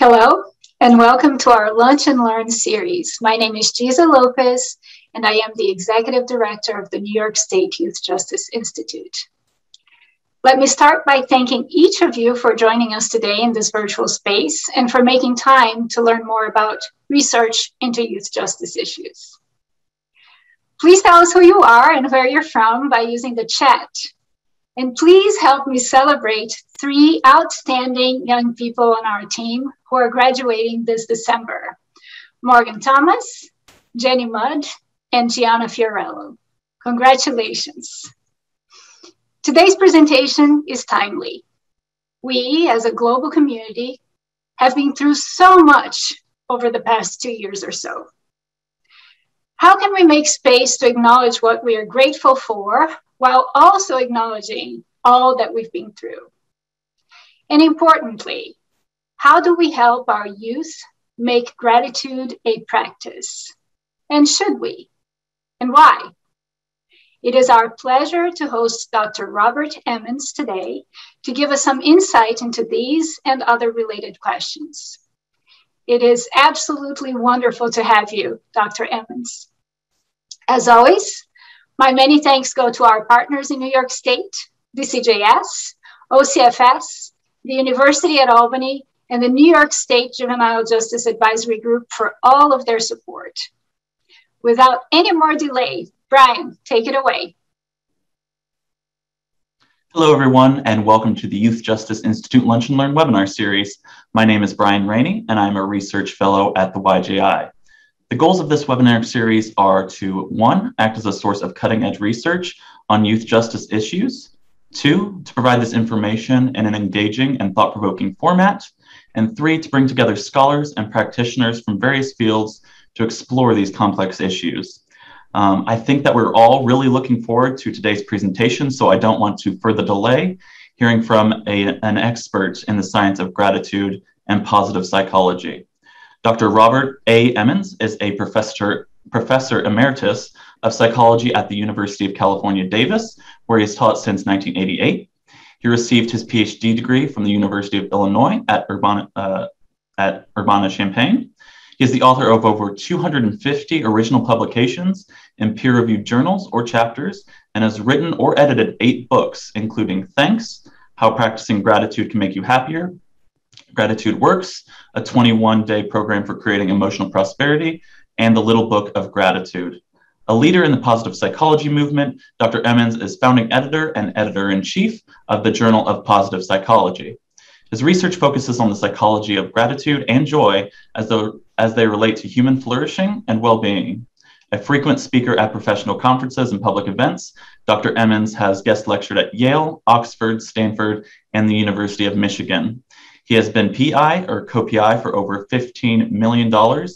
Hello, and welcome to our Lunch and Learn series. My name is Giza Lopez, and I am the Executive Director of the New York State Youth Justice Institute. Let me start by thanking each of you for joining us today in this virtual space and for making time to learn more about research into youth justice issues. Please tell us who you are and where you're from by using the chat. And please help me celebrate 3 outstanding young people on our team who are graduating this December: Morgan Thomas, Jenny Mudd, and Gianna Fiorello. Congratulations. Today's presentation is timely. We, as a global community, have been through so much over the past 2 years or so. How can we make space to acknowledge what we are grateful for while also acknowledging all that we've been through? And importantly, how do we help our youth make gratitude a practice? And should we? And why? It is our pleasure to host Dr. Robert Emmons today to give us some insight into these and other related questions. It is absolutely wonderful to have you, Dr. Emmons. As always, my many thanks go to our partners in New York State, DCJS, OCFS, the University at Albany, and the New York State Juvenile Justice Advisory Group for all of their support. Without any more delay, Brian, take it away. Hello, everyone, and welcome to the Youth Justice Institute Lunch and Learn webinar series. My name is Brian Rainey, and I'm a research fellow at the YJI. The goals of this webinar series are to, 1, act as a source of cutting-edge research on youth justice issues, 2, to provide this information in an engaging and thought-provoking format, and 3, to bring together scholars and practitioners from various fields to explore these complex issues. I think that we're all really looking forward to today's presentation, so I don't want to further delay hearing from an expert in the science of gratitude and positive psychology. Dr. Robert A. Emmons is a professor emeritus of psychology at the University of California, Davis, where he has taught since 1988. He received his PhD degree from the University of Illinois at Urbana-Champaign. He is the author of over 250 original publications in peer-reviewed journals or chapters, and has written or edited 8 books, including Thanks, How Practicing Gratitude Can Make You Happier, Gratitude Works, a 21-day program for creating emotional prosperity, and the Little Book of Gratitude. A leader in the positive psychology movement, Dr. Emmons is founding editor and editor-in-chief of the Journal of Positive Psychology. His research focuses on the psychology of gratitude and joy as they relate to human flourishing and well-being. A frequent speaker at professional conferences and public events, Dr. Emmons has guest lectured at Yale, Oxford, Stanford, and the University of Michigan. He has been PI or co-PI for over $15 million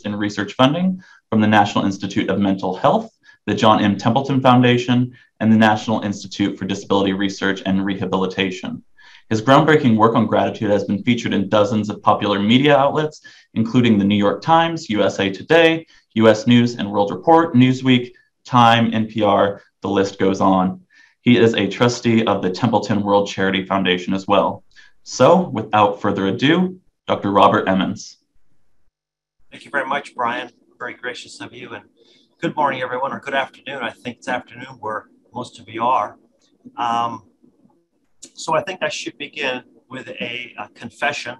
in research funding from the National Institute of Mental Health, the John M. Templeton Foundation, and the National Institute for Disability Research and Rehabilitation. His groundbreaking work on gratitude has been featured in dozens of popular media outlets, including the New York Times, USA Today, US News and World Report, Newsweek, Time, NPR, the list goes on. He is a trustee of the Templeton World Charity Foundation as well. So, without further ado, Dr. Robert Emmons. Thank you very much, Brian. Very gracious of you. And good morning, everyone, or good afternoon. I think it's afternoon where most of you are. So I think I should begin with a confession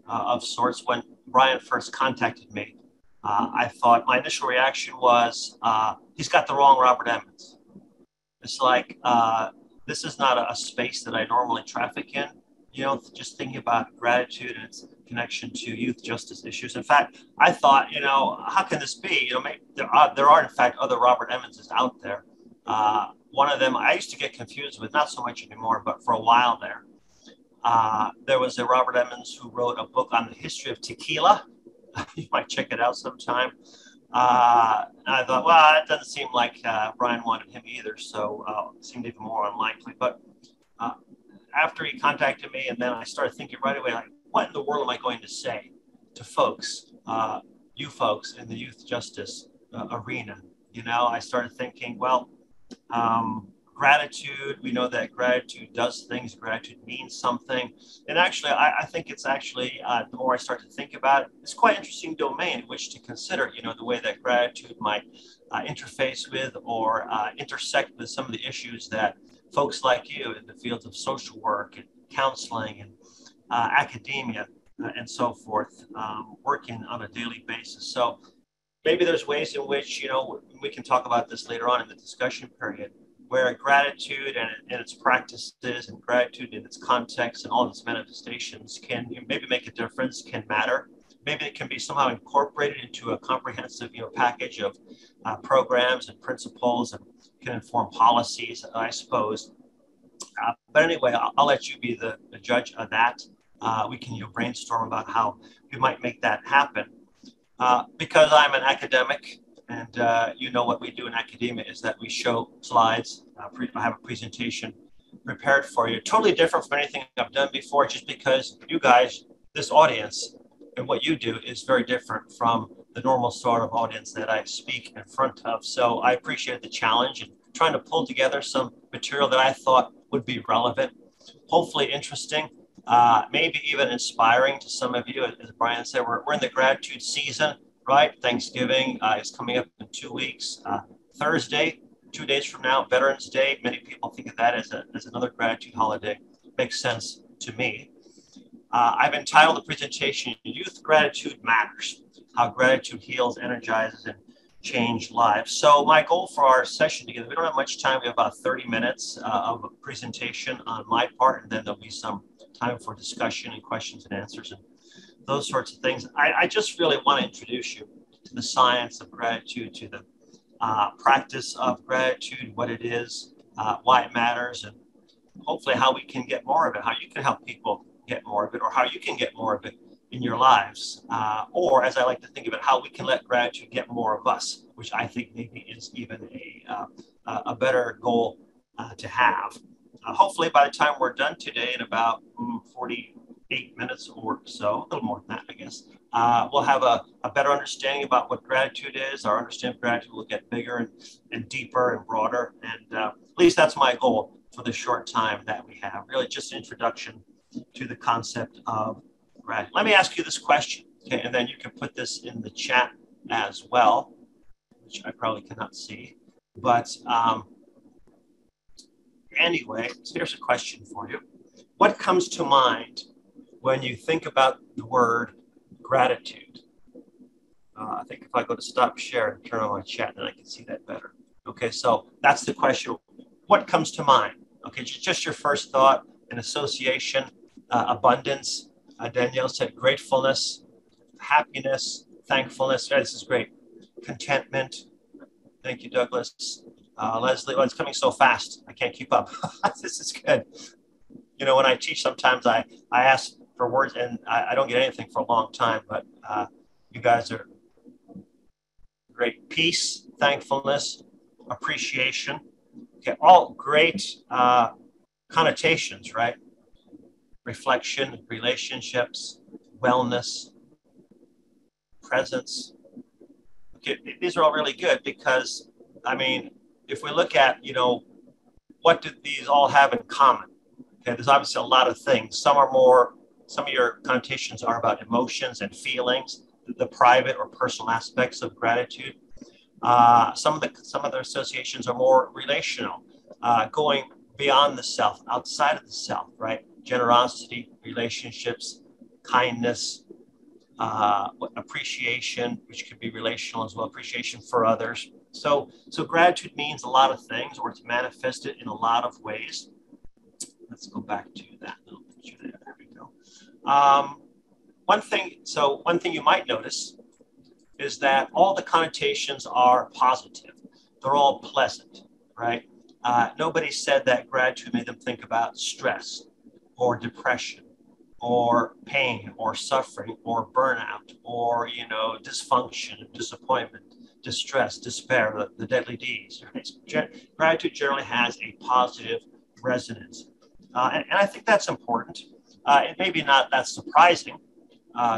of sorts. When Brian first contacted me, I thought my initial reaction was, he's got the wrong Robert Emmons. It's like, this is not a space that I normally traffic in. You know, just thinking about gratitude and its connection to youth justice issues. In fact, I thought, you know, how can this be? You know, maybe there are in fact other Robert Emmonses out there. One of them I used to get confused with, not so much anymore, but for a while there was a Robert Emmons who wrote a book on the history of tequila. You might check it out sometime. I thought, well, it doesn't seem like Brian wanted him either, so it seemed even more unlikely. But after he contacted me, and then I started thinking right away, like, what in the world am I going to say to folks, you folks in the youth justice arena? You know, I started thinking, well, Gratitude, we know that gratitude does things, gratitude means something. And actually, I think it's actually, the more I start to think about it, it's quite an interesting domain in which to consider, the way that gratitude might interface with or intersect with some of the issues that folks like you in the fields of social work and counseling and academia and so forth, working on a daily basis. So maybe there's ways in which, we can talk about this later on in the discussion period, where gratitude and its practices and gratitude in its context and all its manifestations can maybe make a difference, can matter. Maybe it can be somehow incorporated into a comprehensive, package of programs and principles and can inform policies, I suppose. But anyway, I'll let you be the judge of that. We can brainstorm about how we might make that happen. Because I'm an academic, and what we do in academia is that we show slides. I have a presentation prepared for you, totally different from anything I've done before, just because you guys, this audience, and what you do is very different from the normal sort of audience that I speak in front of. So I appreciate the challenge and trying to pull together some material that I thought would be relevant, hopefully interesting, maybe even inspiring to some of you. As Brian said, we're in the gratitude season, right? Thanksgiving is coming up in 2 weeks. Thursday, 2 days from now, Veterans Day. Many people think of that as another gratitude holiday. Makes sense to me. I've entitled the presentation, Youth Gratitude Matters, How Gratitude Heals, Energizes, and Change Lives. So my goal for our session together, we don't have much time. We have about 30 minutes of a presentation on my part, and then there'll be some time for discussion and questions and answers and those sorts of things. I just really want to introduce you to the science of gratitude, to the practice of gratitude, what it is, why it matters, and hopefully how we can get more of it, how you can help people get more of it, or how you can get more of it in your lives. Or as I like to think of it, how we can let gratitude get more of us, which I think maybe is even a better goal to have. Hopefully by the time we're done today in about 48 minutes or so, a little more than that, I guess, we'll have a better understanding about what gratitude is. Our understanding of gratitude will get bigger and deeper and broader. And at least that's my goal for the short time that we have, really just an introduction to the concept of gratitude. Let me ask you this question, okay, and then you can put this in the chat as well, which I probably cannot see. But anyway, so here's a question for you. What comes to mind when you think about the word gratitude? I think if I go to stop share and turn on my chat, then I can see that better. Okay, so that's the question. What comes to mind? Okay, just your first thought, an association, abundance. Danielle said gratefulness, happiness, thankfulness. This is great. Contentment. Thank you, Douglas. Leslie, well, it's coming so fast. I can't keep up. This is good. When I teach, sometimes I ask for words and I don't get anything for a long time, but you guys are great. Peace, thankfulness, appreciation. Okay, all great connotations, right? Reflection, relationships, wellness, presence. Okay, these are all really good because, if we look at, what do these all have in common? Okay, there's obviously a lot of things. Some of your connotations are about emotions and feelings, the private or personal aspects of gratitude. Some of the associations are more relational, going beyond the self, outside of the self, right? Generosity, relationships, kindness, appreciation, which could be relational as well, appreciation for others. So gratitude means a lot of things, or it's manifested in a lot of ways. Let's go back to that little picture there. There we go. One thing you might notice is that all the connotations are positive. They're all pleasant, right? Nobody said that gratitude made them think about stress or depression or pain or suffering or burnout or, dysfunction, disappointment, distress, despair, the deadly Ds. Right? Gratitude generally has a positive resonance. And I think that's important. It may be not that surprising,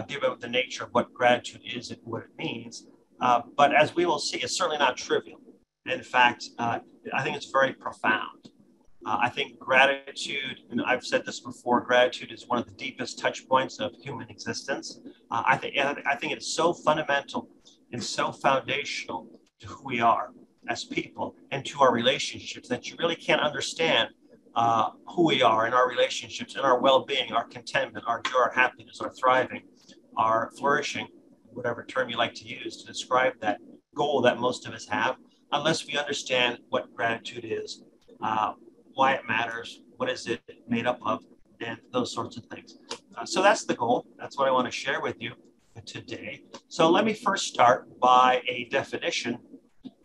given the nature of what gratitude is and what it means. But as we will see, it's certainly not trivial. In fact, I think it's very profound. I think gratitude, and I've said this before, gratitude is one of the deepest touch points of human existence. I think it's so fundamental and so foundational to who we are as people and to our relationships that you really can't understand who we are in our relationships and our well-being, our contentment, our joy, our happiness, our thriving, our flourishing, whatever term you like to use to describe that goal that most of us have, unless we understand what gratitude is, why it matters, what is it made up of, and those sorts of things. So that's the goal. That's what I want to share with you today. So let me first start by a definition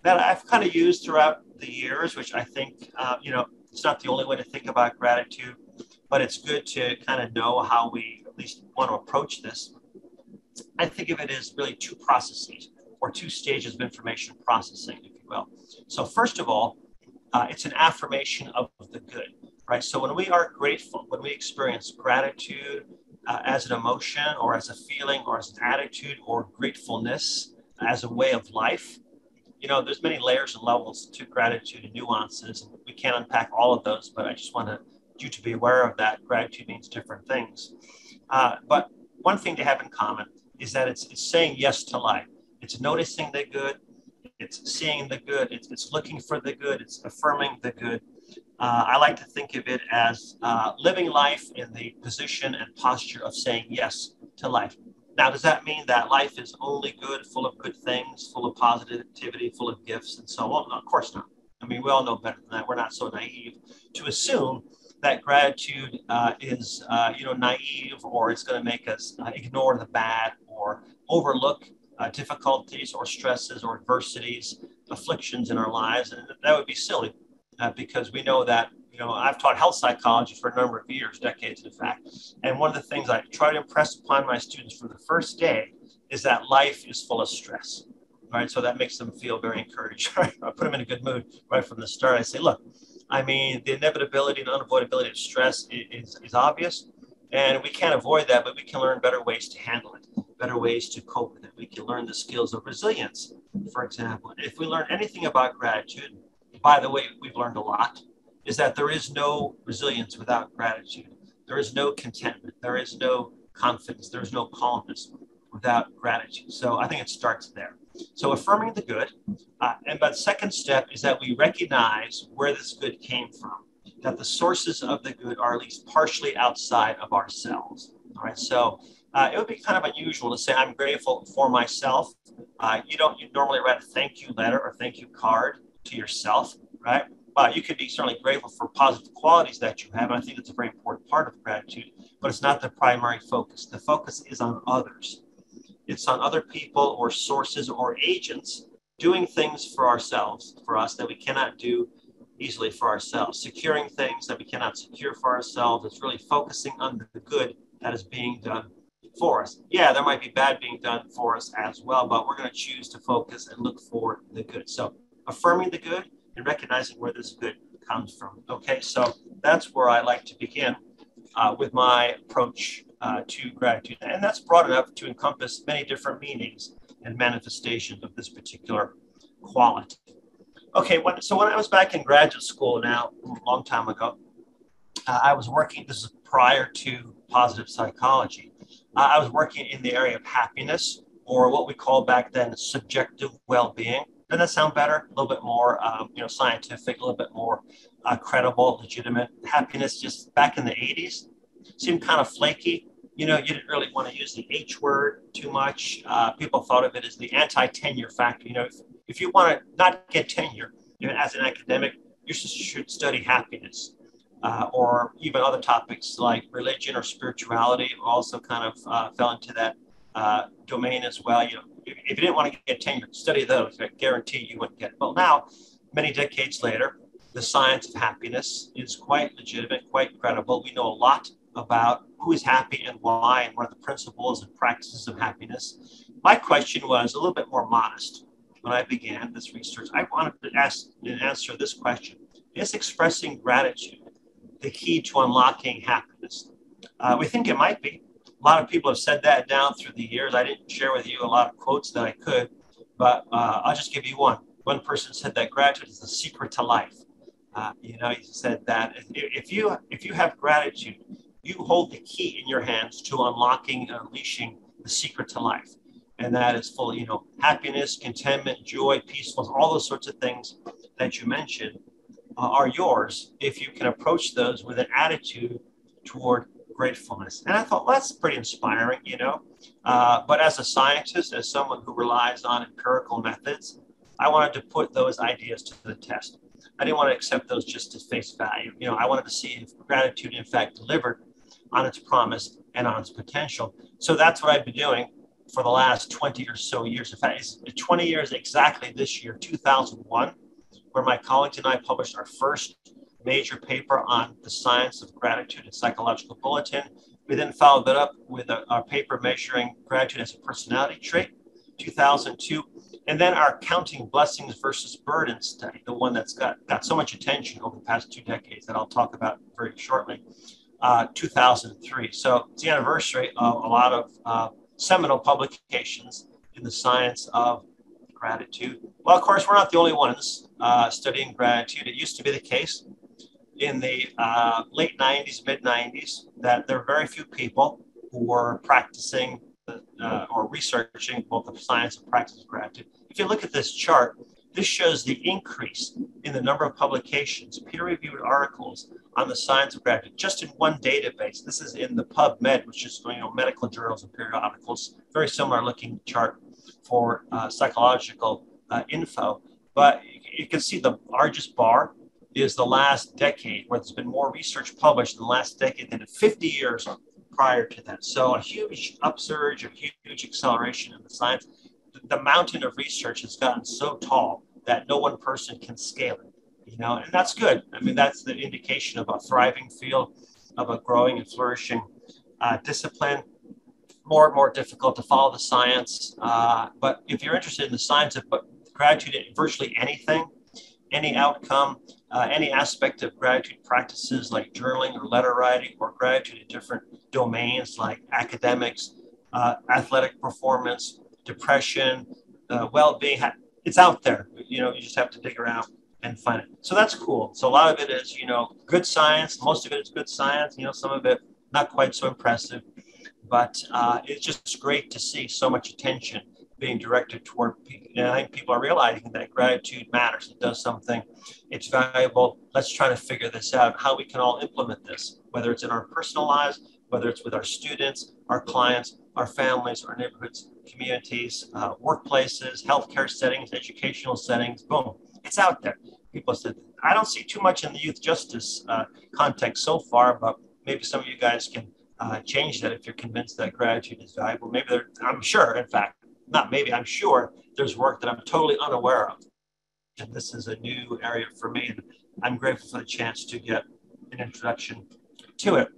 that I've kind of used throughout the years, which I think, it's not the only way to think about gratitude, but it's good to kind of know how we at least want to approach this. I think of it as really two processes or two stages of information processing, if you will. So first of all, it's an affirmation of the good, right? So when we are grateful, when we experience gratitude as an emotion or as a feeling or as an attitude or gratefulness as a way of life, there's many layers and levels to gratitude and nuances. And we can't unpack all of those, but I just want you to be aware of that. Gratitude means different things. But one thing to have in common is that it's saying yes to life. It's noticing the good. It's seeing the good. It's looking for the good. It's affirming the good. I like to think of it as living life in the position and posture of saying yes to life. Now, does that mean that life is only good, full of good things, full of positivity, full of gifts, and so on? No, of course not. I mean, we all know better than that. We're not so naive to assume that gratitude is, naive, or it's going to make us ignore the bad or overlook difficulties or stresses or adversities, afflictions in our lives. And that would be silly because we know that, I've taught health psychology for a number of years, decades, in fact. And one of the things I try to impress upon my students from the first day is that life is full of stress. Right. So that makes them feel very encouraged. Right? I put them in a good mood right from the start. I say, look, the inevitability and unavoidability of stress is obvious, and we can't avoid that, but we can learn better ways to handle it, better ways to cope with it. We can learn the skills of resilience, for example. If we learn anything about gratitude, by the way, we've learned a lot, is that there is no resilience without gratitude. There is no contentment. There is no confidence. There is no calmness without gratitude. So I think it starts there. So affirming the good. But the second step is that we recognize where this good came from, that the sources of the good are at least partially outside of ourselves. All right. So it would be kind of unusual to say, I'm grateful for myself. You normally write a thank you letter or thank you card to yourself, right? You could be certainly grateful for positive qualities that you have. And I think it's a very important part of gratitude, but it's not the primary focus. The focus is on others. It's on other people or sources or agents doing things for ourselves, for us, that we cannot do easily for ourselves, securing things that we cannot secure for ourselves. It's really focusing on the good that is being done for us. Yeah, there might be bad being done for us as well, but we're going to choose to focus and look for the good. So affirming the good and recognizing where this good comes from. Okay, so that's where I like to begin with my approach to gratitude. And that's broad enough to encompass many different meanings and manifestations of this particular quality. Okay, so when I was back in graduate school now, a long time ago, I was working, this is prior to positive psychology, I was working in the area of happiness, or what we called back then subjective well-being. Doesn't that sound better? A little bit more, scientific, a little bit more credible, legitimate. Happiness just back in the 80s seemed kind of flaky. You didn't really want to use the H word too much. People thought of it as the anti-tenure factor. If you want to not get tenure, as an academic, you should study happiness, or even other topics like religion or spirituality also kind of fell into that domain as well. If you didn't want to get tenure, study those. I guarantee you wouldn't get it. Well, now, many decades later, the science of happiness is quite legitimate, quite credible. We know a lot about who is happy and why, and what are the principles and practices of happiness. My question was a little bit more modest when I began this research. I wanted to ask and answer this question. Is expressing gratitude the key to unlocking happiness? We think it might be. A lot of people have said that down through the years. I didn't share with you a lot of quotes that I could, but I'll just give you one. One person said that gratitude is the secret to life. You know, he said that if you have gratitude, you hold the key in your hands to unlocking and unleashing the secret to life. And that is full of, you know, happiness, contentment, joy, peacefulness, all those sorts of things that you mentioned are yours if you can approach those with an attitude toward gratefulness. And I thought, well, that's pretty inspiring, you know. But as a scientist, as someone who relies on empirical methods, I wanted to put those ideas to the test. I didn't want to accept those just as face value. You know, I wanted to see if gratitude, in fact, delivered on its promise and on its potential. So that's what I've been doing for the last 20 or so years. In fact, it's 20 years exactly this year, 2001, where my colleagues and I published our first major paper on the science of gratitude in Psychological Bulletin. We then followed that up with our paper measuring gratitude as a personality trait, 2002. And then our Counting Blessings versus Burdens study, the one that's got so much attention over the past 2 decades that I'll talk about very shortly, 2003. So it's the anniversary of a lot of seminal publications in the science of gratitude. Well, of course, we're not the only ones studying gratitude. It used to be the case in the late 90s, mid 90s, that there were very few people who were practicing or researching both the science and practice of gratitude. If you look at this chart, this shows the increase in the number of publications, peer-reviewed articles on the science of gratitude, just in one database. This is in the PubMed, which is, you know, medical journals and periodicals, very similar looking chart for psychological info. But you can see the largest bar is the last decade, where there's been more research published in the last decade than in 50 years prior to that. So a huge upsurge, a huge acceleration in the science. The mountain of research has gotten so tall that no one person can scale it, you know, and that's good. I mean, that's the indication of a thriving field, of a growing and flourishing discipline. More and more difficult to follow the science. But if you're interested in the science of gratitude in virtually anything, any outcome, any aspect of gratitude practices like journaling or letter writing, or gratitude in different domains like academics, athletic performance, depression, well-being, it's out there. You know, you just have to dig around and find it. So that's cool. So a lot of it is, you know, good science. Most of it is good science. You know, some of it not quite so impressive. But it's just great to see so much attention being directed toward people. And I think people are realizing that gratitude matters. It does something. It's valuable. Let's try to figure this out, how we can all implement this, whether it's in our personal lives, whether it's with our students, our clients, our families, our neighborhoods, communities, workplaces, healthcare settings, educational settings. Boom, it's out there. People said, I don't see too much in the youth justice context so far, but maybe some of you guys can change that if you're convinced that gratitude is valuable. Maybe I'm sure, in fact, not maybe, I'm sure there's work that I'm totally unaware of. And this is a new area for me, and I'm grateful for the chance to get an introduction to it.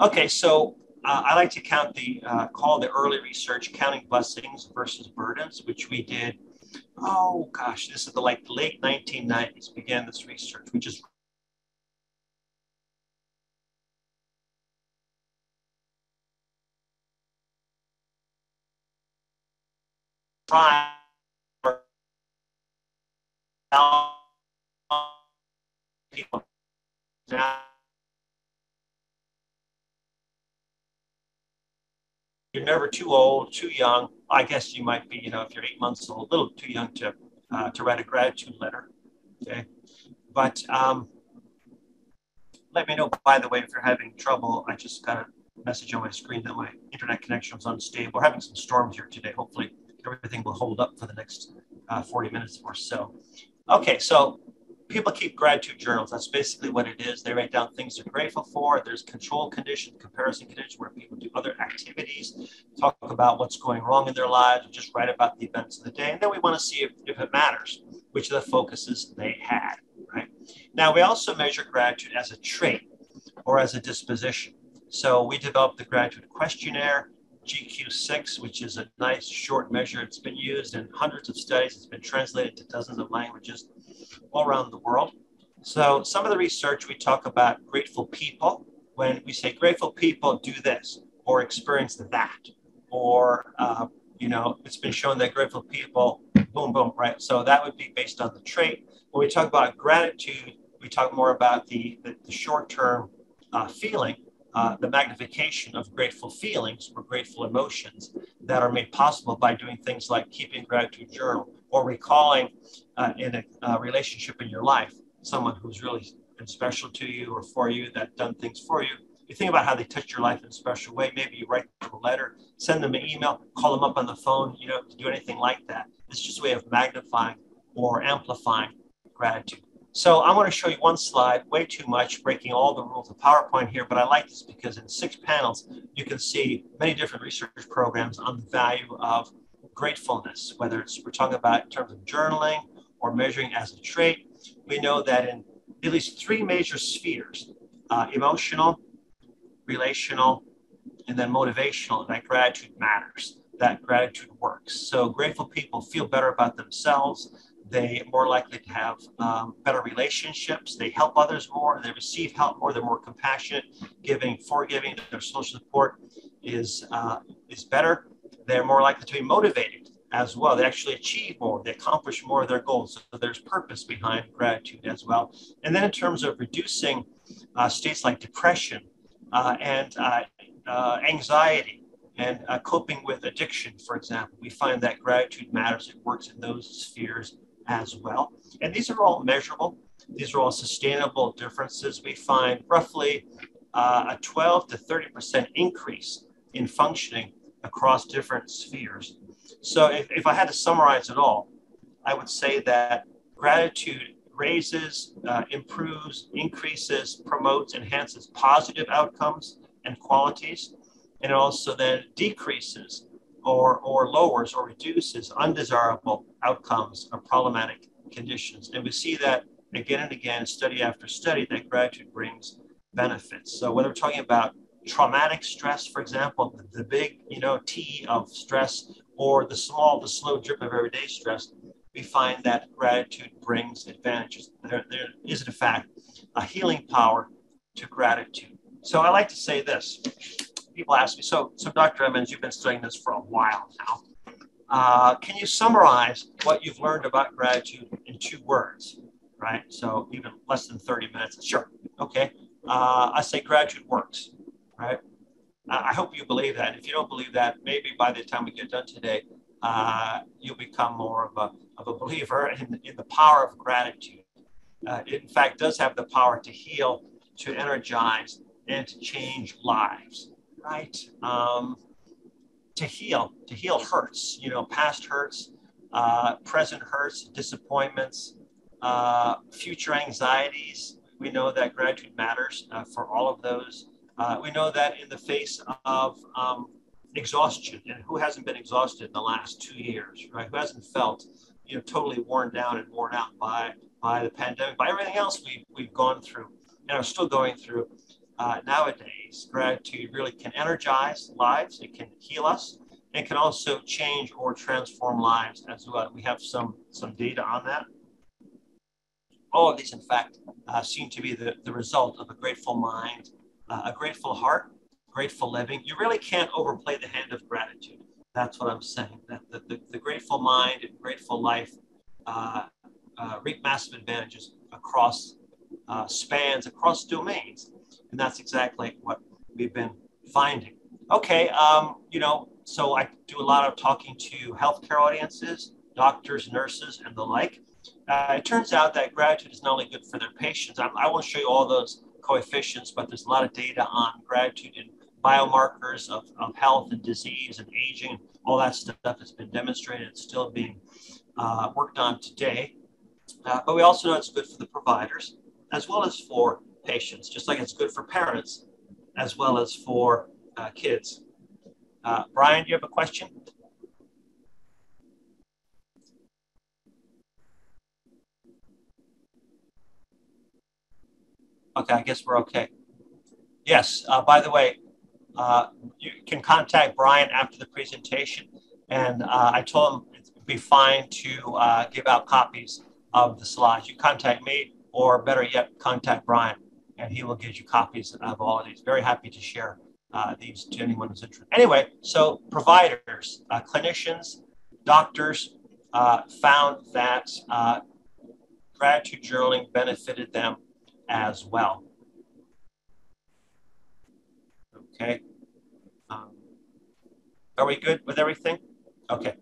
Okay, so I like to call the early research Counting Blessings versus Burdens, which we did, oh gosh, this is the late 1990s, began this research. We just people now. You're never too old, too young. I guess you might be, you know, if you're 8 months old, a little too young to write a gratitude letter. Okay, but let me know, by the way, if you're having trouble. I just got a message on my screen that my internet connection was unstable. We're having some storms here today. Hopefully everything will hold up for the next 40 minutes or so. Okay, so people keep gratitude journals. That's basically what it is. They write down things they're grateful for. There's control conditions, comparison conditions, where people do other activities, talk about what's going wrong in their lives, or just write about the events of the day. And then we want to see if it matters, which of the focuses they had, right? Now, we also measure gratitude as a trait or as a disposition. So we developed the gratitude questionnaire, GQ6, which is a nice short measure. It's been used in hundreds of studies. It's been translated to dozens of languages all around the world. So some of the research, we talk about grateful people. When we say grateful people do this or experience that, or, you know, it's been shown that grateful people boom, boom, right? So that would be based on the trait. When we talk about gratitude, we talk more about the short-term feeling, the magnification of grateful feelings or grateful emotions that are made possible by doing things like keeping a gratitude journal or recalling in a relationship in your life, someone who's really been special to you or for you, that done things for you. You think about how they touch your life in a special way. Maybe you write them a letter, send them an email, call them up on the phone, to do anything like that. It's just a way of magnifying or amplifying gratitude. So I want to show you one slide, way too much, breaking all the rules of PowerPoint here, but I like this because in 6 panels, you can see many different research programs on the value of gratefulness, whether we're talking about in terms of journaling or measuring as a trait. We know that in at least 3 major spheres, emotional, relational, and then motivational, that gratitude matters, that gratitude works. So grateful people feel better about themselves. They are more likely to have better relationships. They help others more. They receive help more. They're more compassionate, giving, forgiving. Their social support is better. They're more likely to be motivated as well. They actually achieve more. They accomplish more of their goals. So there's purpose behind gratitude as well. And then in terms of reducing states like depression and anxiety and coping with addiction, for example, we find that gratitude matters. It works in those spheres as well. And these are all measurable. These are all sustainable differences. We find roughly a 12 to 30% increase in functioning across different spheres. So if I had to summarize it all, I would say that gratitude raises, improves, increases, promotes, enhances positive outcomes and qualities. And it also then decreases or lowers or reduces undesirable outcomes or problematic conditions. And we see that again and again, study after study, that gratitude brings benefits. So whether we're talking about traumatic stress, for example, the big, T of stress, or the slow drip of everyday stress, we find that gratitude brings advantages. There is, in fact, a healing power to gratitude. So I like to say this. People ask me, so Dr. Emmons, you've been studying this for a while now. Can you summarize what you've learned about gratitude in 2 words, right? So even less than 30 minutes. Sure. Okay. I say gratitude works, right? I hope you believe that. If you don't believe that, maybe by the time we get done today, you'll become more of a believer in the power of gratitude. It, in fact, does have the power to heal, to energize, and to change lives, right? To heal hurts, past hurts, present hurts, disappointments, future anxieties. We know that gratitude matters for all of those. We know that in the face of exhaustion, and who hasn't been exhausted in the last 2 years, right? Who hasn't felt, totally worn down and worn out by the pandemic, by everything else we've gone through and are still going through. Nowadays, gratitude really can energize lives. It can heal us. It can also change or transform lives as well. We have some data on that. All of these, in fact, seem to be the result of a grateful mind, a grateful heart, grateful living. You really can't overplay the hand of gratitude. That's what I'm saying. That the grateful mind and grateful life reap massive advantages across spans, across domains. And that's exactly what we've been finding. Okay, so I do a lot of talking to healthcare audiences, doctors, nurses, and the like. It turns out that gratitude is not only good for their patients. I won't show you all those coefficients, but there's a lot of data on gratitude and biomarkers of health and disease and aging. All that stuff has been demonstrated. It's still being worked on today. But we also know it's good for the providers as well as for patients, just like it's good for parents as well as for kids. Brian, do you have a question? Okay, I guess we're okay. Yes, by the way, you can contact Brian after the presentation, and I told him it'd be fine to give out copies of the slides. You contact me, or better yet, contact Brian, and he will give you copies of all of these. Very happy to share these to anyone who's interested. Anyway, so providers, clinicians, doctors, found that gratitude journaling benefited them as well. Okay. Are we good with everything? Okay.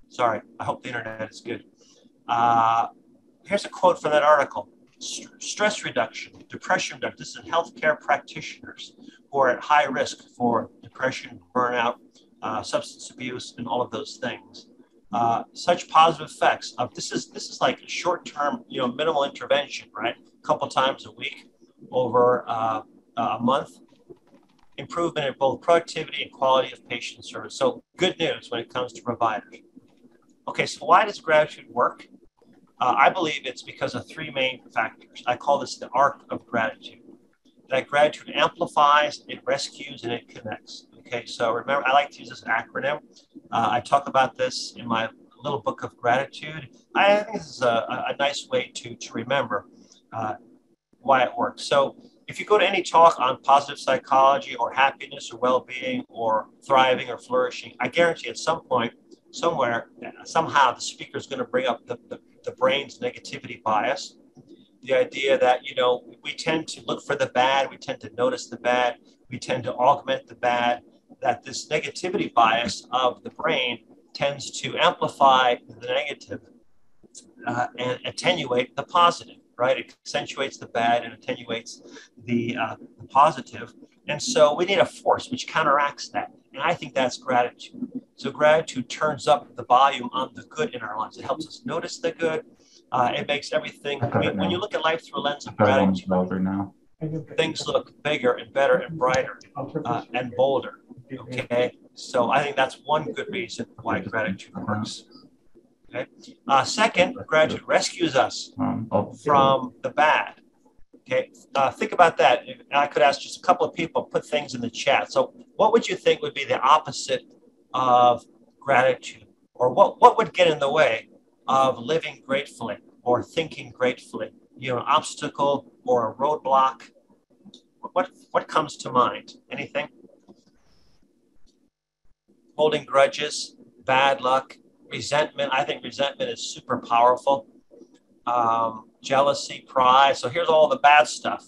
Sorry, I hope the internet is good. Here's a quote from that article. Stress reduction, depression reduction. This is healthcare practitioners who are at high risk for depression, burnout, substance abuse, and all of those things. Such positive effects of this is like a short-term, minimal intervention, right? A couple times a week over a month. Improvement in both productivity and quality of patient service. So good news when it comes to providers. Okay, so why does gratitude work? I believe it's because of three main factors. I call this the Ark of Gratitude. That gratitude amplifies, it rescues, and it connects. Okay, so remember, I like to use this acronym. I talk about this in my little book of gratitude. I think this is a nice way to remember why it works. So if you go to any talk on positive psychology or happiness or well-being or thriving or flourishing, I guarantee at some point, somewhere, somehow the speaker is going to bring up the brain's negativity bias. The idea that, we tend to look for the bad, we tend to notice the bad, we tend to augment the bad, that this negativity bias of the brain tends to amplify the negative and attenuate the positive. Right? It accentuates the bad and attenuates the positive. And so we need a force which counteracts that. And I think that's gratitude. So gratitude turns up the volume on the good in our lives. It helps us notice the good. It makes everything, when you look at life through a lens of gratitude, things look bigger and better and brighter and bolder. Okay? So I think that's one good reason why gratitude works. Okay. Second, gratitude rescues us from the bad. Okay. Think about that. I could ask just a couple of people, put things in the chat. So what would you think would be the opposite of gratitude? Or what would get in the way of living gratefully or thinking gratefully? An obstacle or a roadblock? What comes to mind? Anything? Holding grudges, bad luck, resentment. I think resentment is super powerful. Jealousy, pride. So here's all the bad stuff,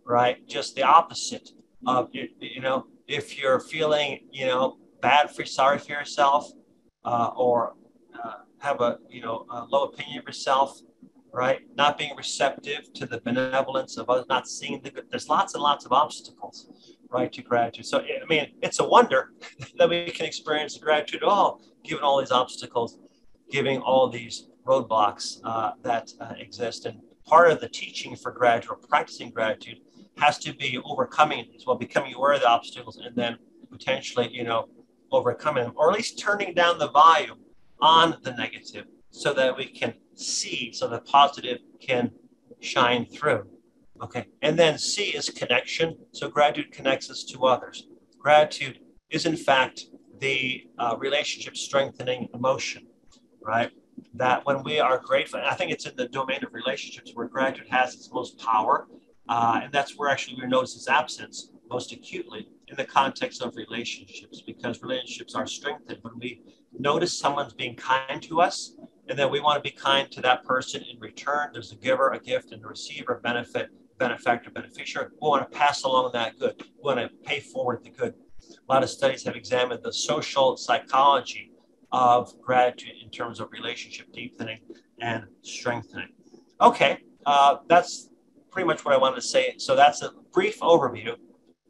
right? Just the opposite of, if you're feeling, sorry for yourself, or have a low opinion of yourself, right? Not being receptive to the benevolence of others, not seeing the good. There's lots and lots of obstacles, right, to gratitude. So, it's a wonder that we can experience gratitude at all, given all these obstacles, giving all these roadblocks that exist. And part of the teaching for gratitude or practicing gratitude has to be overcoming these, becoming aware of the obstacles and then potentially, overcoming them, or at least turning down the volume on the negative so that we can see, so the positive can shine through. Okay. And then C is connection. So gratitude connects us to others. Gratitude is, in fact, the relationship strengthening emotion, right? That when we are grateful, and I think it's in the domain of relationships where gratitude has its most power. And that's where actually we notice its absence most acutely in the context of relationships, because relationships are strengthened when we notice someone's being kind to us, and then we want to be kind to that person in return. There's a giver, a gift, and a receiver, benefactor, beneficiary. We want to pass along that good. We want to pay forward the good. A lot of studies have examined the social psychology of gratitude in terms of relationship deepening and strengthening. Okay, that's pretty much what I wanted to say. So that's a brief overview,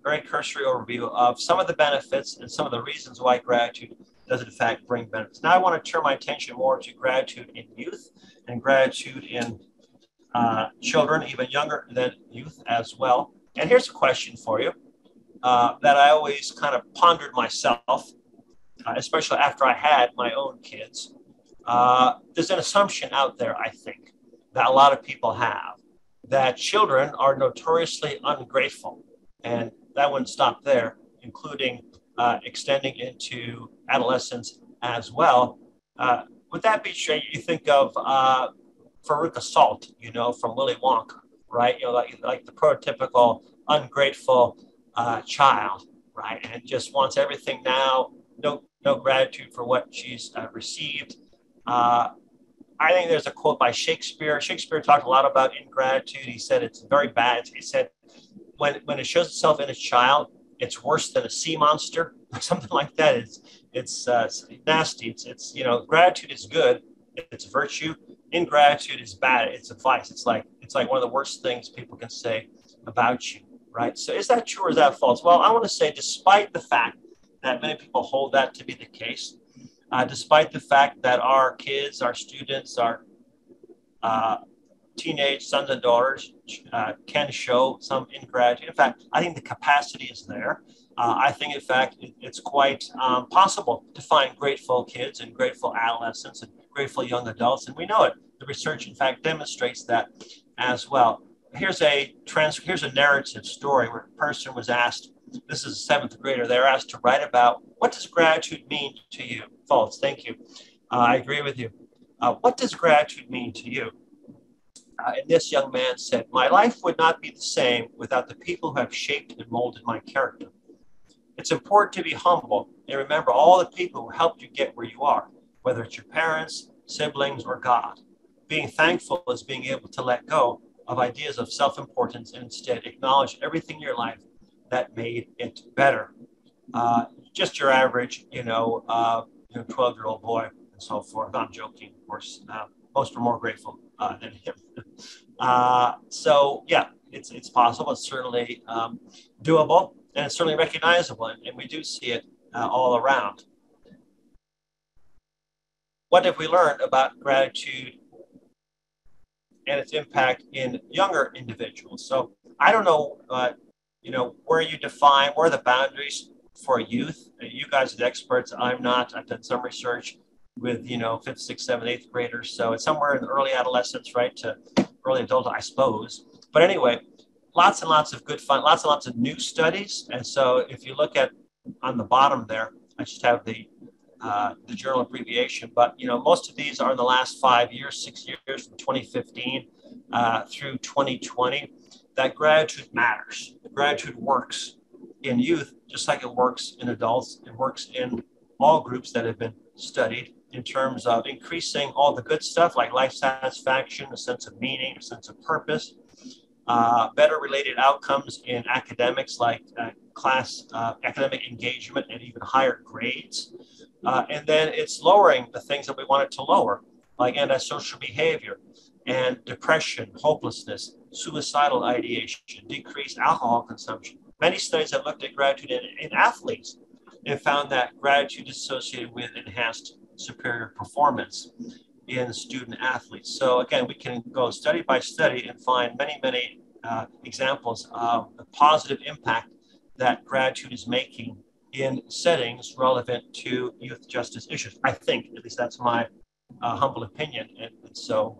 very cursory overview of some of the benefits and some of the reasons why gratitude does in fact bring benefits. Now I want to turn my attention more to gratitude in youth and gratitude in children, even younger than youth as well. And here's a question for you that I always kind of pondered myself, especially after I had my own kids. There's an assumption out there, I think, that a lot of people have, that children are notoriously ungrateful. And that wouldn't stop there, including extending into adolescence as well. Would that be true? You think of Veruca Salt, from Willy Wonka, right? Like the prototypical ungrateful child, right? And just wants everything now, no gratitude for what she's received. I think there's a quote by Shakespeare. Shakespeare talked a lot about ingratitude. He said it's very bad. He said when it shows itself in a child, it's worse than a sea monster, something like that. It's nasty. It's gratitude is good. It's virtue. Ingratitude is bad. It's a vice. It's like one of the worst things people can say about you, right? So is that true or is that false? Well, I want to say, despite the fact that many people hold that to be the case, despite the fact that our kids, our students, our teenage sons and daughters can show some ingratitude. In fact, I think the capacity is there. I think, in fact, it's quite possible to find grateful kids and grateful adolescents and grateful young adults, and we know it. The research, in fact, demonstrates that as well. Here's a narrative story where a person was asked, this is a seventh grader, they're asked to write about, what does gratitude mean to you? False, thank you. I agree with you. What does gratitude mean to you? And this young man said, my life would not be the same without the people who have shaped and molded my character. It's important to be humble and remember all the people who helped you get where you are, whether it's your parents, siblings, or God. Being thankful is being able to let go of ideas of self-importance and instead acknowledge everything in your life that made it better. Just your average, 12-year-old boy and so forth. I'm joking, of course. Most are more grateful than him. So yeah, it's possible. It's certainly doable, and it's certainly recognizable, and we do see it all around. What have we learned about gratitude and its impact in younger individuals? So I don't know, where you define, where are the boundaries for youth? You guys are the experts. I'm not. I've done some research with, 5th, 6th, 7th, 8th graders. So it's somewhere in the early adolescence, right, to early adulthood, I suppose. But anyway, lots and lots of good fun, lots and lots of new studies. And so if you look at on the bottom there, I just have the journal abbreviation, but most of these are in the last 5 years, 6 years, from 2015 through 2020. That gratitude matters. Gratitude works in youth just like it works in adults. It works in all groups that have been studied in terms of increasing all the good stuff like life satisfaction, a sense of meaning, a sense of purpose, better related outcomes in academics like academic engagement and even higher grades. And then it's lowering the things that we want it to lower, like antisocial behavior and depression, hopelessness, suicidal ideation, decreased alcohol consumption. Many studies have looked at gratitude in athletes and found that gratitude is associated with enhanced superior performance in student athletes. So again, we can go study by study and find many, many examples of the positive impact that gratitude is making in settings relevant to youth justice issues. I think, at least that's my humble opinion. And so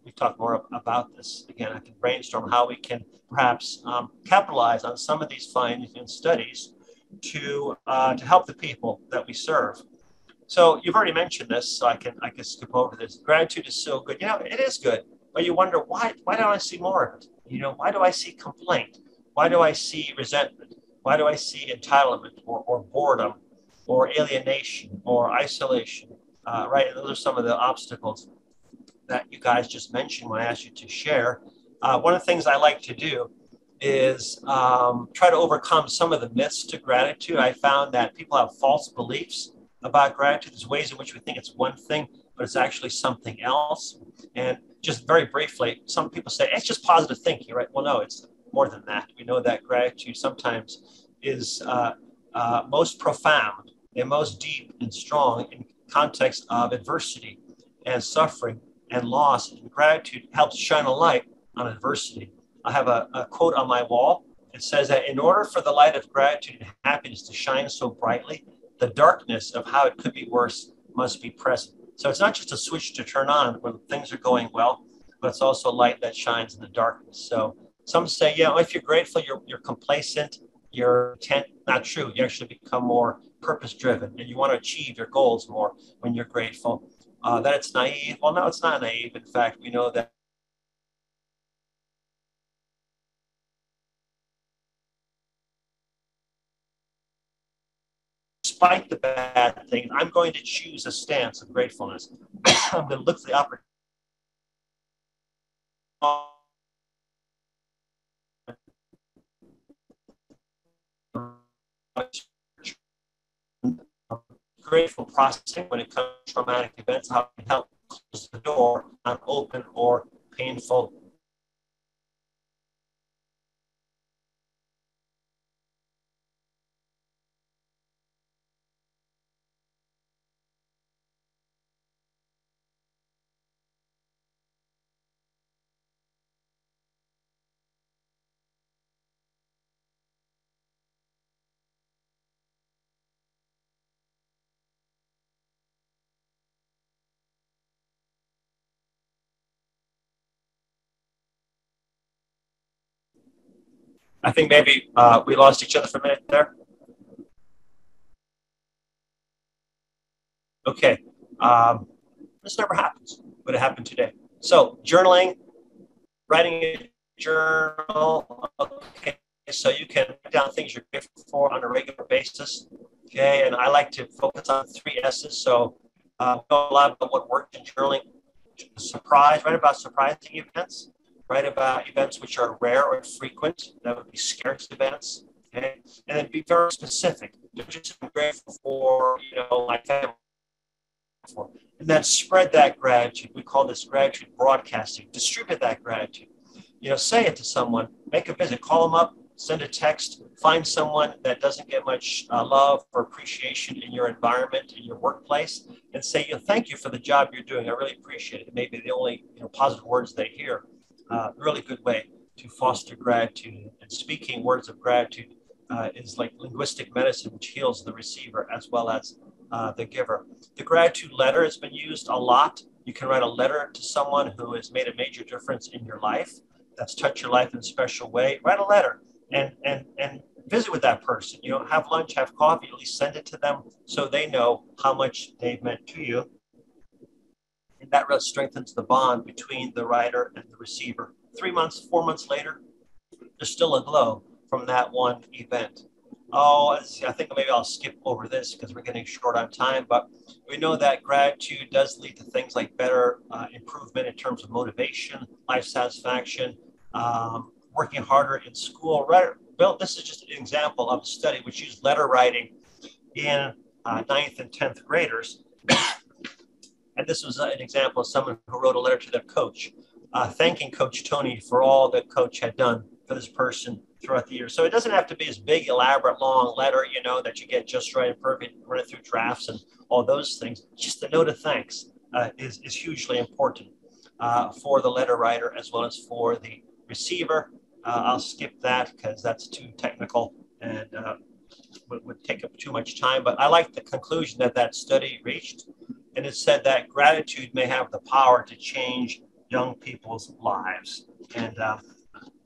we talk more about this. Again, I can brainstorm how we can perhaps capitalize on some of these findings and studies to help the people that we serve. So you've already mentioned this, so I can skip over this. Gratitude is so good. It is good, but you wonder why don't I see more of it? Why do I see complaint? Why do I see resentment? Why do I see entitlement or boredom or alienation or isolation? Right, and those are some of the obstacles that you guys just mentioned when I asked you to share. One of the things I like to do is try to overcome some of the myths to gratitude. I found that people have false beliefs about gratitude. There's ways in which we think it's one thing, but it's actually something else. And just very briefly, some people say, it's just positive thinking, right? Well, no, it's more than that. We know that gratitude sometimes is most profound and most deep and strong in context of adversity and suffering and loss. And gratitude helps shine a light on adversity. I have a quote on my wall. It says that in order for the light of gratitude and happiness to shine so brightly, the darkness of how it could be worse must be present. So it's not just a switch to turn on when things are going well, but it's also a light that shines in the darkness. So some say, if you're grateful, you're complacent, you're content. Not true. You actually become more purpose-driven, and you want to achieve your goals more when you're grateful. That it's naive. Well, no, it's not naive. In fact, we know that despite the bad things, I'm going to choose a stance of gratefulness. I'm going to look for the opportunity. Grateful processing when it comes to traumatic events, how it can help close the door on open or painful. I think maybe we lost each other for a minute there. Okay. This never happens, but it happened today. So journaling, writing a journal. Okay. So you can write down things you're grateful for on a regular basis. Okay. And I like to focus on 3 S's. So know a lot about what worked in journaling. Surprise, write about surprising events. Write about events which are rare or infrequent. That would be scarce events. Okay. And then be very specific. Just I'm grateful for, my family. And then spread that gratitude. We call this gratitude broadcasting. Distribute that gratitude. Say it to someone. Make a visit. Call them up. Send a text. Find someone that doesn't get much love or appreciation in your environment, in your workplace, and say, thank you for the job you're doing. I really appreciate it. It may be the only positive words they hear. Really good way to foster gratitude. And speaking words of gratitude is like linguistic medicine, which heals the receiver as well as the giver. The gratitude letter has been used a lot. You can write a letter to someone who has made a major difference in your life, that's touched your life in a special way. Write a letter and visit with that person. Have lunch, have coffee, at least send it to them so they know how much they've meant to you. And that really strengthens the bond between the writer and the receiver. 3 months, 4 months later, there's still a glow from that one event. I think maybe I'll skip over this because we're getting short on time, but we know that gratitude does lead to things like better improvement in terms of motivation, life satisfaction, working harder in school. Well, this is just an example of a study which used letter writing in 9th and 10th graders. And this was an example of someone who wrote a letter to their coach, thanking Coach Tony for all that Coach had done for this person throughout the year. So it doesn't have to be this big, elaborate, long letter, that you get just right and perfect, run it through drafts and all those things. Just a note of thanks is hugely important for the letter writer as well as for the receiver. I'll skip that because that's too technical and would take up too much time. But I like the conclusion that study reached. And it said that gratitude may have the power to change young people's lives. And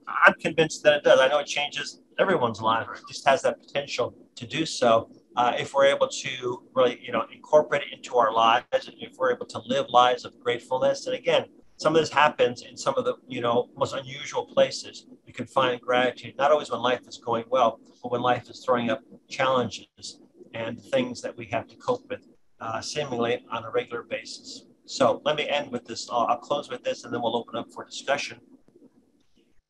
I'm convinced that it does. I know it changes everyone's life, or it just has that potential to do so if we're able to really, incorporate it into our lives, and if we're able to live lives of gratefulness. And again, some of this happens in some of the, most unusual places. You can find gratitude, not always when life is going well, but when life is throwing up challenges and things that we have to cope with seemingly on a regular basis. So let me end with this. I'll close with this, and then we'll open up for discussion.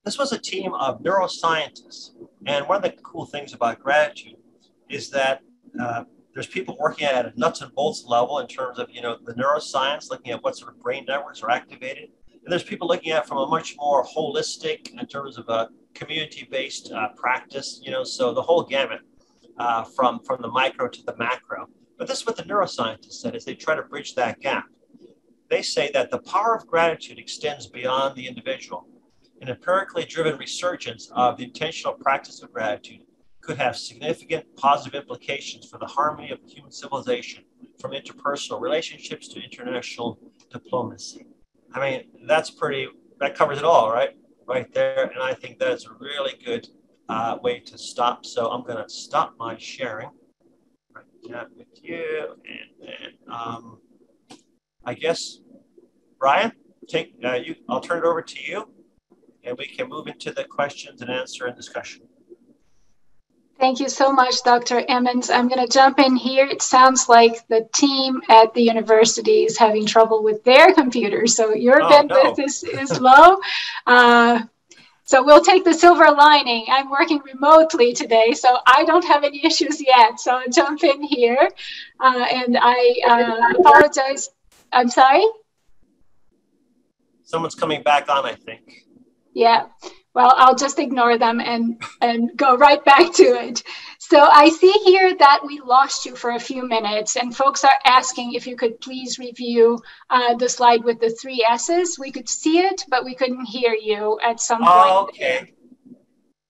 This was a team of neuroscientists. And one of the cool things about gratitude is that there's people working at a nuts and bolts level in terms of, the neuroscience, looking at what sort of brain networks are activated. And there's people looking at it from a much more holistic in terms of a community-based practice, so the whole gamut from the micro to the macro. But this is what the neuroscientists said, is they try to bridge that gap. They say that the power of gratitude extends beyond the individual. An empirically driven resurgence of the intentional practice of gratitude could have significant positive implications for the harmony of human civilization, from interpersonal relationships to international diplomacy. I mean, that covers it all, right there. And I think that's a really good way to stop. So I'm going to stop my sharing. Chat with you, and then I guess Brian, I'll turn it over to you, and we can move into the questions and answer and discussion. Thank you so much, Dr. Emmons. I'm going to jump in here. It sounds like the team at the university is having trouble with their computers, so your bandwidth is low. So we'll take the silver lining. I'm working remotely today, so I don't have any issues yet. So I'll jump in here. And I apologize. I'm sorry? Someone's coming back on, I think. Yeah. Well, I'll just ignore them and go right back to it. So I see here that we lost you for a few minutes, and folks are asking if you could please review the slide with the 3 S's. We could see it, but we couldn't hear you at some point. Okay.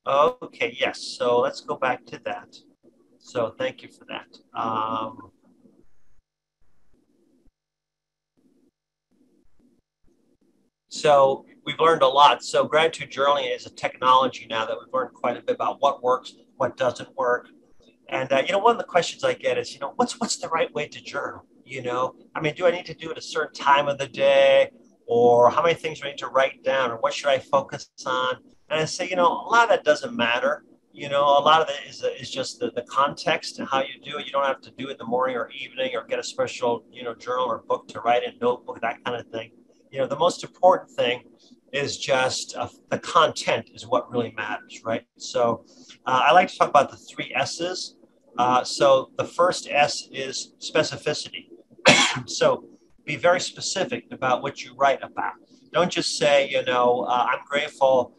Okay, yes. So let's go back to that. So thank you for that. So we've learned a lot. So gratitude journaling is a technology now that we've learned quite a bit about what works, what doesn't work. And, one of the questions I get is, what's the right way to journal? I mean, do I need to do it a certain time of the day, or how many things do I need to write down, or what should I focus on? And I say, a lot of that doesn't matter. A lot of it is just the context and how you do it. You don't have to do it in the morning or evening, or get a special, journal or book to write in, notebook, that kind of thing. The most important thing is just the content is what really matters, right? So I like to talk about the 3 S's. So the first S is specificity. So be very specific about what you write about. Don't just say, I'm grateful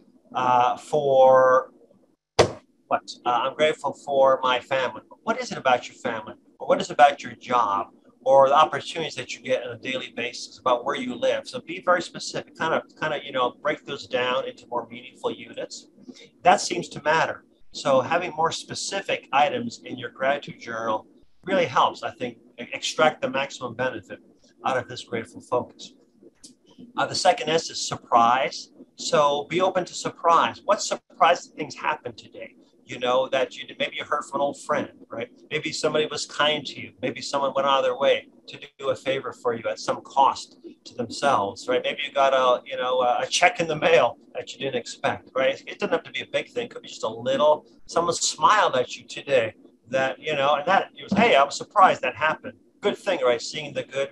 for what? I'm grateful for my family. What is it about your family? Or what is it about your job? Or the opportunities that you get on a daily basis about where you live. So be very specific, kind of, break those down into more meaningful units. That seems to matter. So having more specific items in your gratitude journal really helps, I think, extract the maximum benefit out of this grateful focus. The second S is surprise. So be open to surprise. What surprising things happened today? That maybe you heard from an old friend, right? Maybe somebody was kind to you. Maybe someone went out of their way to do a favor for you at some cost to themselves, right? Maybe you got a check in the mail that you didn't expect, right? It doesn't have to be a big thing. It could be just a little. Someone smiled at you today that, and that it was, hey, I was surprised that happened. Good thing, right? Seeing the good.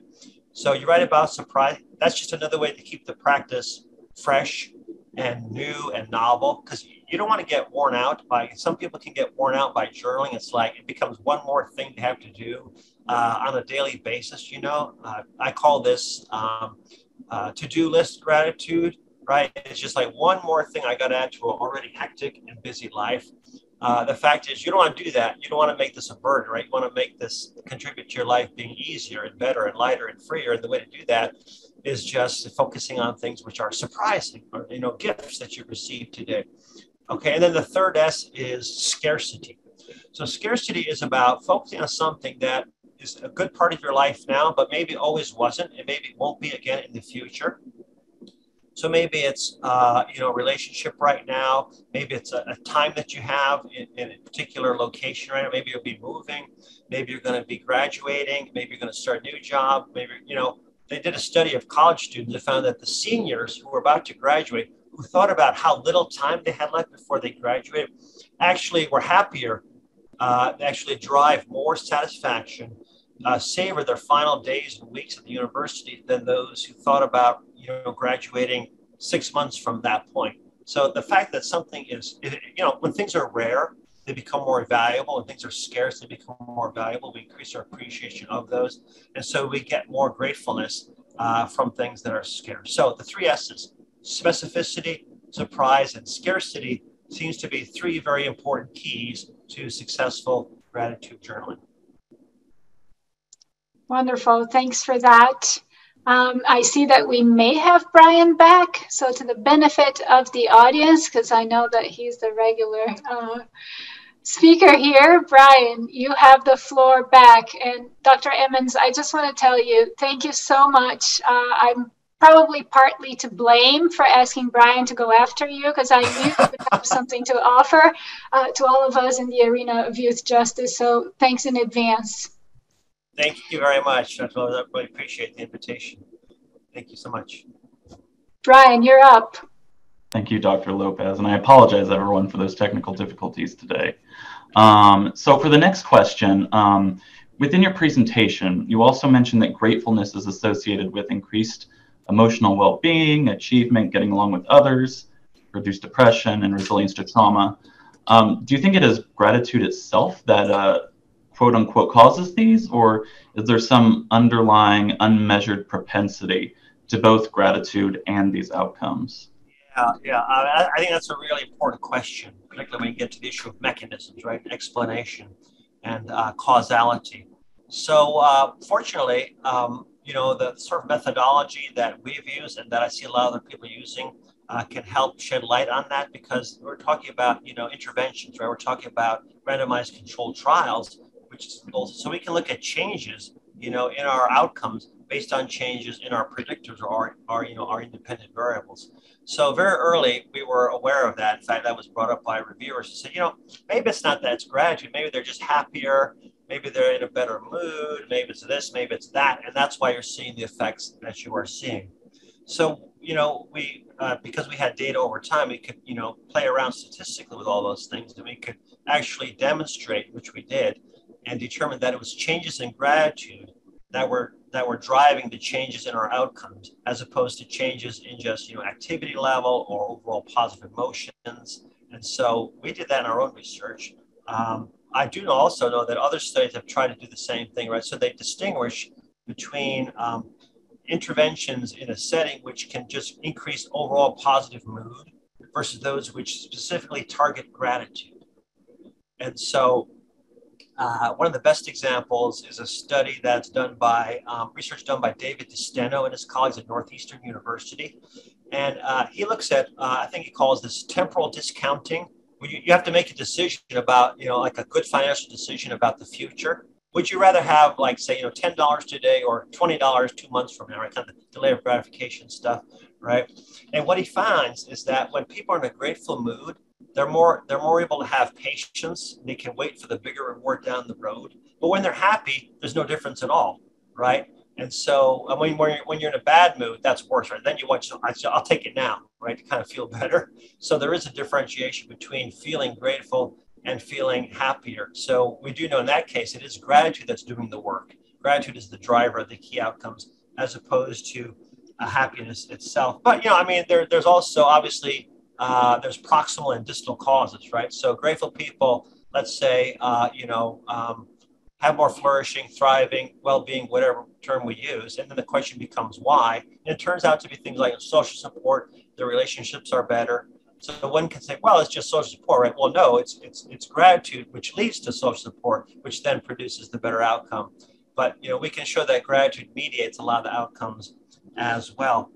So you write about surprise. That's just another way to keep the practice fresh and new and novel, because you don't want to get worn out by, some people can get worn out by journaling. It's like it becomes one more thing they have to do on a daily basis. I call this to-do list gratitude, right? It's just like one more thing I got to add to an already hectic and busy life. The fact is, you don't want to do that. You don't want to make this a burden, right? You want to make this contribute to your life being easier and better and lighter and freer. And the way to do that is just focusing on things which are surprising, or gifts that you received today. Okay, and then the third S is scarcity. So scarcity is about focusing on something that is a good part of your life now, but maybe always wasn't, and maybe won't be again in the future. So maybe it's a relationship right now. Maybe it's a time that you have in a particular location right now. Maybe you'll be moving. Maybe you're going to be graduating. Maybe you're going to start a new job. Maybe they did a study of college students that found that the seniors who were about to graduate, who thought about how little time they had left before they graduated, actually were happier, actually drive more satisfaction, savor their final days and weeks at the university than those who thought about graduating 6 months from that point. So the fact that something is, when things are rare, they become more valuable. When things are scarce, they become more valuable. We increase our appreciation of those. And so we get more gratefulness from things that are scarce. So the 3 S's, specificity, surprise, and scarcity, seems to be 3 very important keys to successful gratitude journaling. Wonderful. Thanks for that. I see that we may have Brian back. So to the benefit of the audience, because I know that he's the regular speaker here, Brian, you have the floor back. And Dr. Emmons, I just want to tell you, thank you so much. I'm probably partly to blame for asking Brian to go after you, because I knew you would have something to offer to all of us in the arena of youth justice. So thanks in advance. Thank you very much. I really appreciate the invitation. Thank you so much. Brian, you're up. Thank you, Dr. Lopez, and I apologize, everyone, for those technical difficulties today. So for the next question, within your presentation, you also mentioned that gratefulness is associated with increased emotional well-being, achievement, getting along with others, reduced depression, and resilience to trauma. Do you think it is gratitude itself that quote unquote causes these, or is there some underlying unmeasured propensity to both gratitude and these outcomes? I think that's a really important question, particularly when you get to the issue of mechanisms, right? Explanation and causality. So, fortunately, the sort of methodology that we've used and that I see a lot of other people using can help shed light on that, because we're talking about, interventions, right? We're talking about randomized controlled trials, which is so we can look at changes, in our outcomes based on changes in our predictors or our independent variables. So very early, we were aware of that. In fact, that was brought up by reviewers who said, maybe it's not that it's gratitude. Maybe they're just happier. Maybe they're in a better mood. Maybe it's this, maybe it's that. And that's why you're seeing the effects that you are seeing. So, we, because we had data over time, we could, play around statistically with all those things. And we could actually demonstrate, which we did, and determine that it was changes in gratitude that were driving the changes in our outcomes, as opposed to changes in just activity level or overall positive emotions. And so we did that in our own research. I do also know that other studies have tried to do the same thing, right? So they distinguish between interventions in a setting which can just increase overall positive mood versus those which specifically target gratitude. And so one of the best examples is a study that's done by research done by David DeSteno and his colleagues at Northeastern University. And he looks at, I think he calls this temporal discounting, where you have to make a decision about, like a good financial decision about the future. Would you rather have, like, say, $10 today or $20 2 months from now, right? Kind of delay of gratification stuff, right? And what he finds is that when people are in a grateful mood, they're more able to have patience. They can wait for the bigger reward down the road. But when they're happy, there's no difference at all, right? And so when you're in a bad mood, that's worse, right? Then you want, I'll take it now, right, to kind of feel better. So there is a differentiation between feeling grateful and feeling happier. So we do know in that case, it is gratitude that's doing the work. Gratitude is the driver of the key outcomes, as opposed to happiness itself. But, there's also obviously, there's proximal and distal causes, right? So grateful people, let's say, have more flourishing, thriving, well-being, whatever term we use. And then the question becomes why. And it turns out to be things like social support, their relationships are better. So one can say, well, it's just social support, right? Well, no, it's gratitude, which leads to social support, which then produces the better outcome. But, we can show that gratitude mediates a lot of the outcomes as well.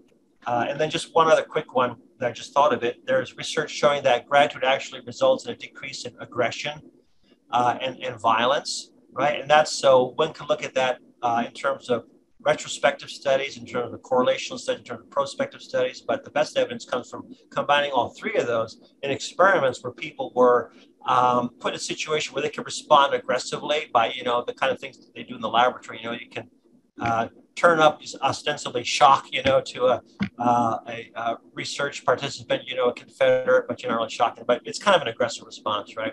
And then just one other quick one that I just thought of it. There's research showing that gratitude actually results in a decrease in aggression and violence, right? And that's, so one can look at that in terms of retrospective studies, in terms of correlational studies, in terms of prospective studies. But the best evidence comes from combining all three of those in experiments where people were put in a situation where they could respond aggressively by, the kind of things that they do in the laboratory. You can turn up ostensibly shock, to a research participant, a Confederate, but you're not really shocking. But it's kind of an aggressive response, right?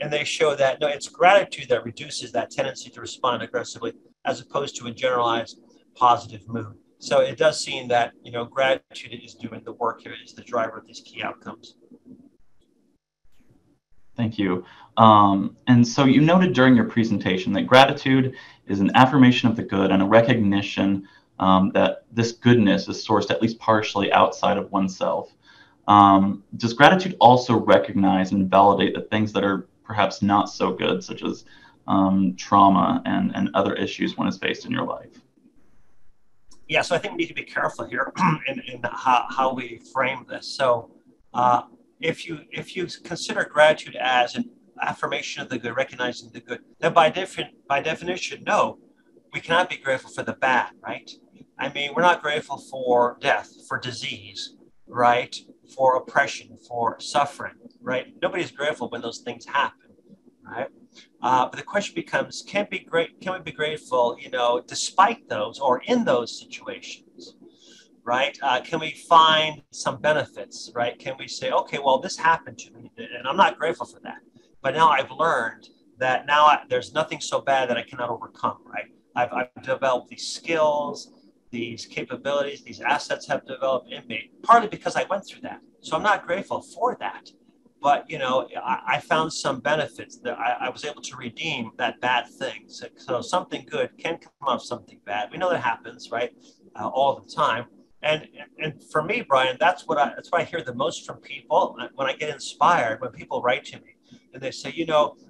And they show that, no, it's gratitude that reduces that tendency to respond aggressively, as opposed to a generalized positive mood. So it does seem that, gratitude is doing the work here, is the driver of these key outcomes. Thank you. And so you noted during your presentation that gratitude is an affirmation of the good and a recognition that this goodness is sourced at least partially outside of oneself. Does gratitude also recognize and validate the things that are perhaps not so good, such as trauma and other issues one has faced in your life? Yeah, so I think we need to be careful here in how we frame this. So if you consider gratitude as an affirmation of the good, recognizing the good, then by definition, no, we cannot be grateful for the bad, right? I mean, we're not grateful for death, for disease, right? For oppression, for suffering, right? Nobody's grateful when those things happen, right? But the question becomes, can we be grateful, despite those or in those situations, right? Can we find some benefits, right? Can we say, okay, well, this happened to me, and I'm not grateful for that. But now I've learned that there's nothing so bad that I cannot overcome, right? I've developed these skills, these capabilities, these assets have developed in me, partly because I went through that. So I'm not grateful for that. But, I found some benefits that I was able to redeem that bad thing. So something good can come out of something bad. We know that happens, right? All the time. And for me, Brian, that's what I hear the most from people when I get inspired, when people write to me and they say,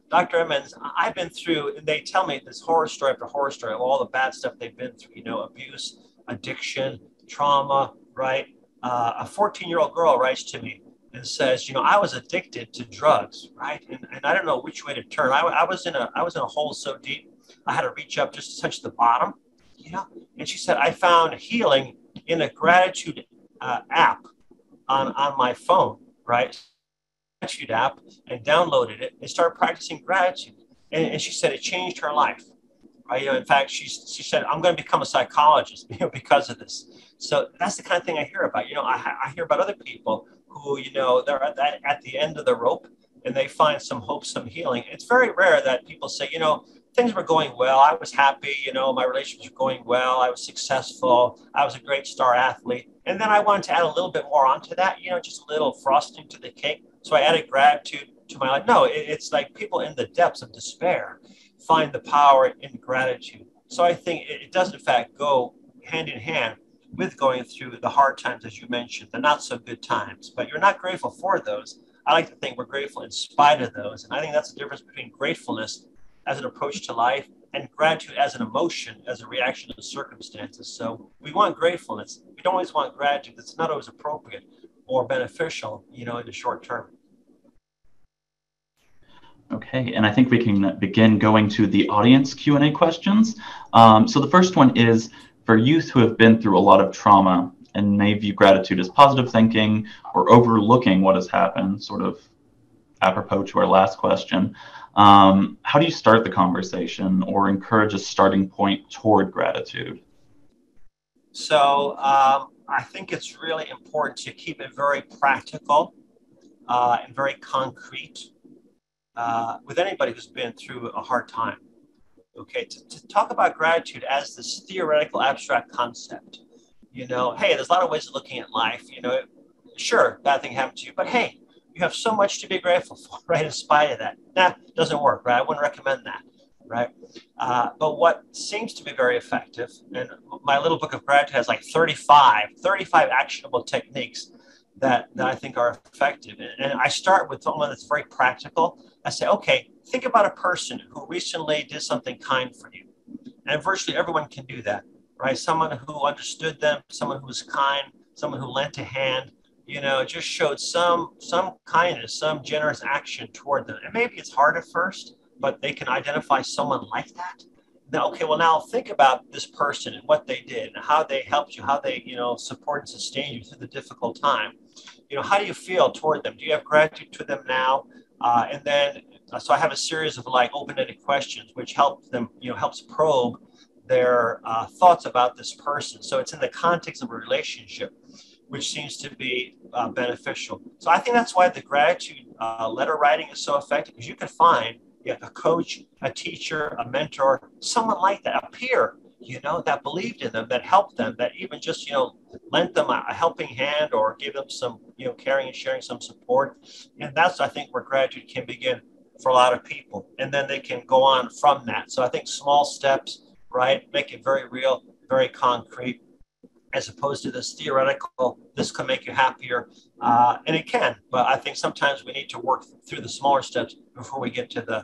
Dr. Emmons, I've been through, and they tell me this horror story after horror story of all the bad stuff they've been through, abuse, addiction, trauma, right? A 14-year-old girl writes to me and says, I was addicted to drugs, right? And I don't know which way to turn. I was in a hole so deep, I had to reach up just to touch the bottom, And she said, I found healing in a gratitude app on my phone, right? Gratitude app, and downloaded it and started practicing gratitude. And she said it changed her life. Right? In fact, she said, I'm going to become a psychologist because of this. So that's the kind of thing I hear about. I hear about other people who, they're at the end of the rope and they find some hope, some healing. It's very rare that people say, things were going well. I was happy. My relationships were going well. I was successful. I was a great star athlete. And then I wanted to add a little bit more onto that, just a little frosting to the cake. So I added gratitude to my life. No, it's like people in the depths of despair find the power in gratitude. So I think it does, in fact, go hand in hand with going through the hard times, as you mentioned, the not so good times. But you're not grateful for those. I like to think we're grateful in spite of those. And I think that's the difference between gratefulness as an approach to life and gratitude as an emotion, as a reaction to circumstances. So we want gratefulness. We don't always want gratitude. That's not always appropriate or beneficial, in the short term. Okay, and I think we can begin going to the audience Q&A questions. So the first one is, for youth who have been through a lot of trauma and may view gratitude as positive thinking or overlooking what has happened, sort of apropos to our last question, how do you start the conversation or encourage a starting point toward gratitude? So I think it's really important to keep it very practical and very concrete with anybody who's been through a hard time. Okay, to talk about gratitude as this theoretical abstract concept. Hey, there's a lot of ways of looking at life. Sure, bad thing happened to you, but hey, you have so much to be grateful for, right? In spite of that. Doesn't work, right? I wouldn't recommend that, right? But what seems to be very effective, and my little book of gratitude has like 35 actionable techniques that I think are effective. And I start with someone that's very practical. I say, okay, think about a person who recently did something kind for you. And virtually everyone can do that, right? Someone who understood them, someone who was kind, someone who lent a hand, just showed some kindness, some generous action toward them. And maybe it's hard at first, but they can identify someone like that. Now, okay, well, now think about this person and what they did and how they helped you, how they, support and sustain you through the difficult time. How do you feel toward them? Do you have gratitude to them now? And then, so I have a series of like open-ended questions, which help them, helps probe their thoughts about this person. So it's in the context of a relationship, which seems to be beneficial. So I think that's why the gratitude letter writing is so effective, because you can find a coach, a teacher, a mentor, someone like that, a peer, that believed in them, that helped them, that even just, lent them a helping hand or gave them some, caring and sharing some support. And that's, I think, where gratitude can begin for a lot of people. And then they can go on from that. So I think small steps, right, make it very real, very concrete, as opposed to this theoretical, this can make you happier. And it can, but I think sometimes we need to work through the smaller steps before we get to the,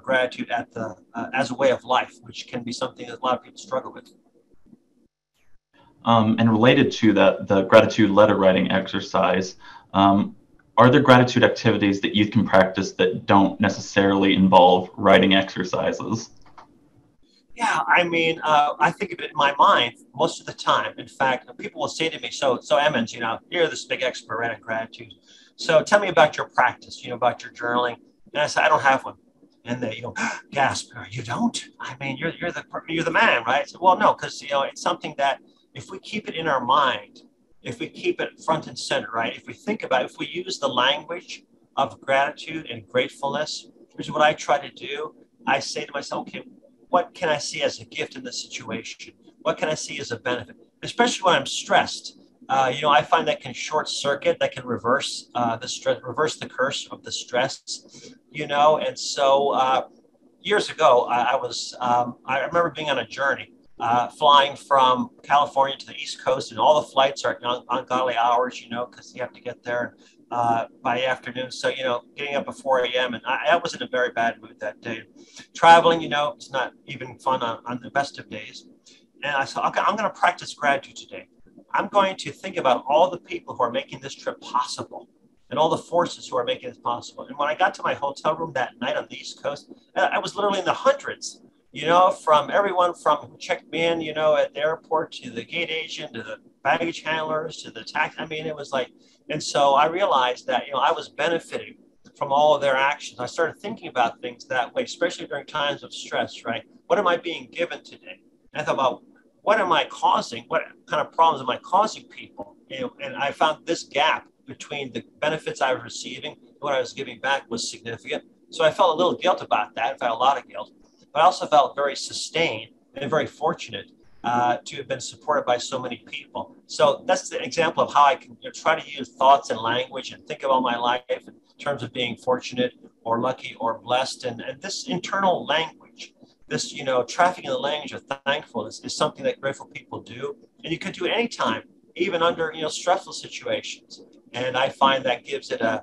gratitude at the as a way of life, which can be something that a lot of people struggle with. And related to that, the gratitude letter writing exercise, are there gratitude activities that you can practice that don't necessarily involve writing exercises? Yeah, I mean, I think of it in my mind most of the time. In fact, people will say to me, so Emmons, you're this big expert at gratitude. So tell me about your practice, about your journaling. And I say, I don't have one. And they, gasp, you don't? I mean, you're the man, right? So, well, no, because, it's something that if we keep it in our mind, if we keep it front and center, right? If we think about it, if we use the language of gratitude and gratefulness, which is what I try to do. I say to myself, okay, what can I see as a gift in this situation? What can I see as a benefit? Especially when I'm stressed. I find that can short circuit, that can reverse the stress, reverse the curse of the stress, And so years ago, I remember being on a journey, flying from California to the East Coast, and all the flights are ungodly hours, because you have to get there by afternoon. So, getting up at 4 a.m. And I was in a very bad mood that day. Traveling, it's not even fun on the best of days. And I said, okay, I'm going to practice gratitude today. I'm going to think about all the people who are making this trip possible and all the forces who are making it possible. And when I got to my hotel room that night on the East Coast, I was literally in the hundreds, from everyone from who checked me in, at the airport, to the gate agent, to the baggage handlers, to the tax. I mean, it was like, and so I realized that, I was benefiting from all of their actions. I started thinking about things that way, especially during times of stress, right? What am I being given today? And I thought about, what am I causing? What kind of problems am I causing people? And I found this gap between the benefits I was receiving and what I was giving back was significant. So I felt a little guilt about that. I felt a lot of guilt, but I also felt very sustained and very fortunate to have been supported by so many people. So that's the example of how I can try to use thoughts and language and think about my life in terms of being fortunate or lucky or blessed. And this internal language, this, trafficking the language of thankfulness is something that grateful people do. And you can do it anytime, even under, stressful situations. And I find that gives it a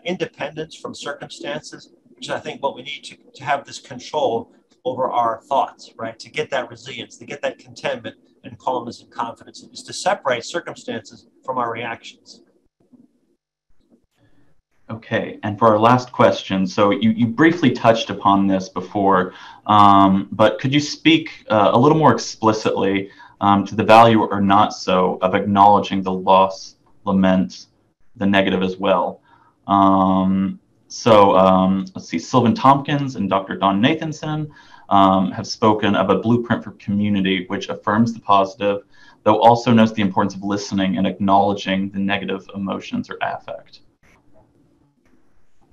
independence from circumstances, which is, I think, what we need to have this control over our thoughts, right? To get that resilience, to get that contentment and calmness and confidence, is to separate circumstances from our reactions. Okay, and for our last question, so you briefly touched upon this before, but could you speak a little more explicitly to the value or not so of acknowledging the loss, lament, the negative as well? Let's see, Sylvan Tompkins and Dr. Don Nathanson have spoken of a blueprint for community which affirms the positive, though also notes the importance of listening and acknowledging the negative emotions or affect.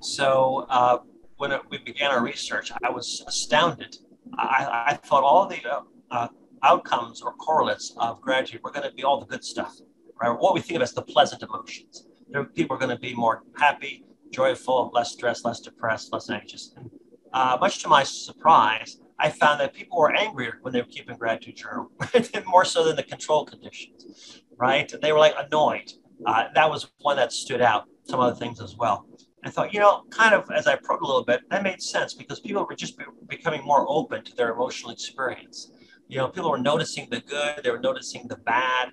So when we began our research, I was astounded. I thought all the outcomes or correlates of gratitude were going to be all the good stuff, right? What we think of as the pleasant emotions. People are going to be more happy, joyful, less stressed, less depressed, less anxious. And much to my surprise, I found that people were angrier when they were keeping gratitude journal, more so than the control conditions, right? They were like annoyed. That was one that stood out. Some other things as well. I thought, kind of as I probed a little bit, that made sense because people were just becoming more open to their emotional experience. People were noticing the good, they were noticing the bad.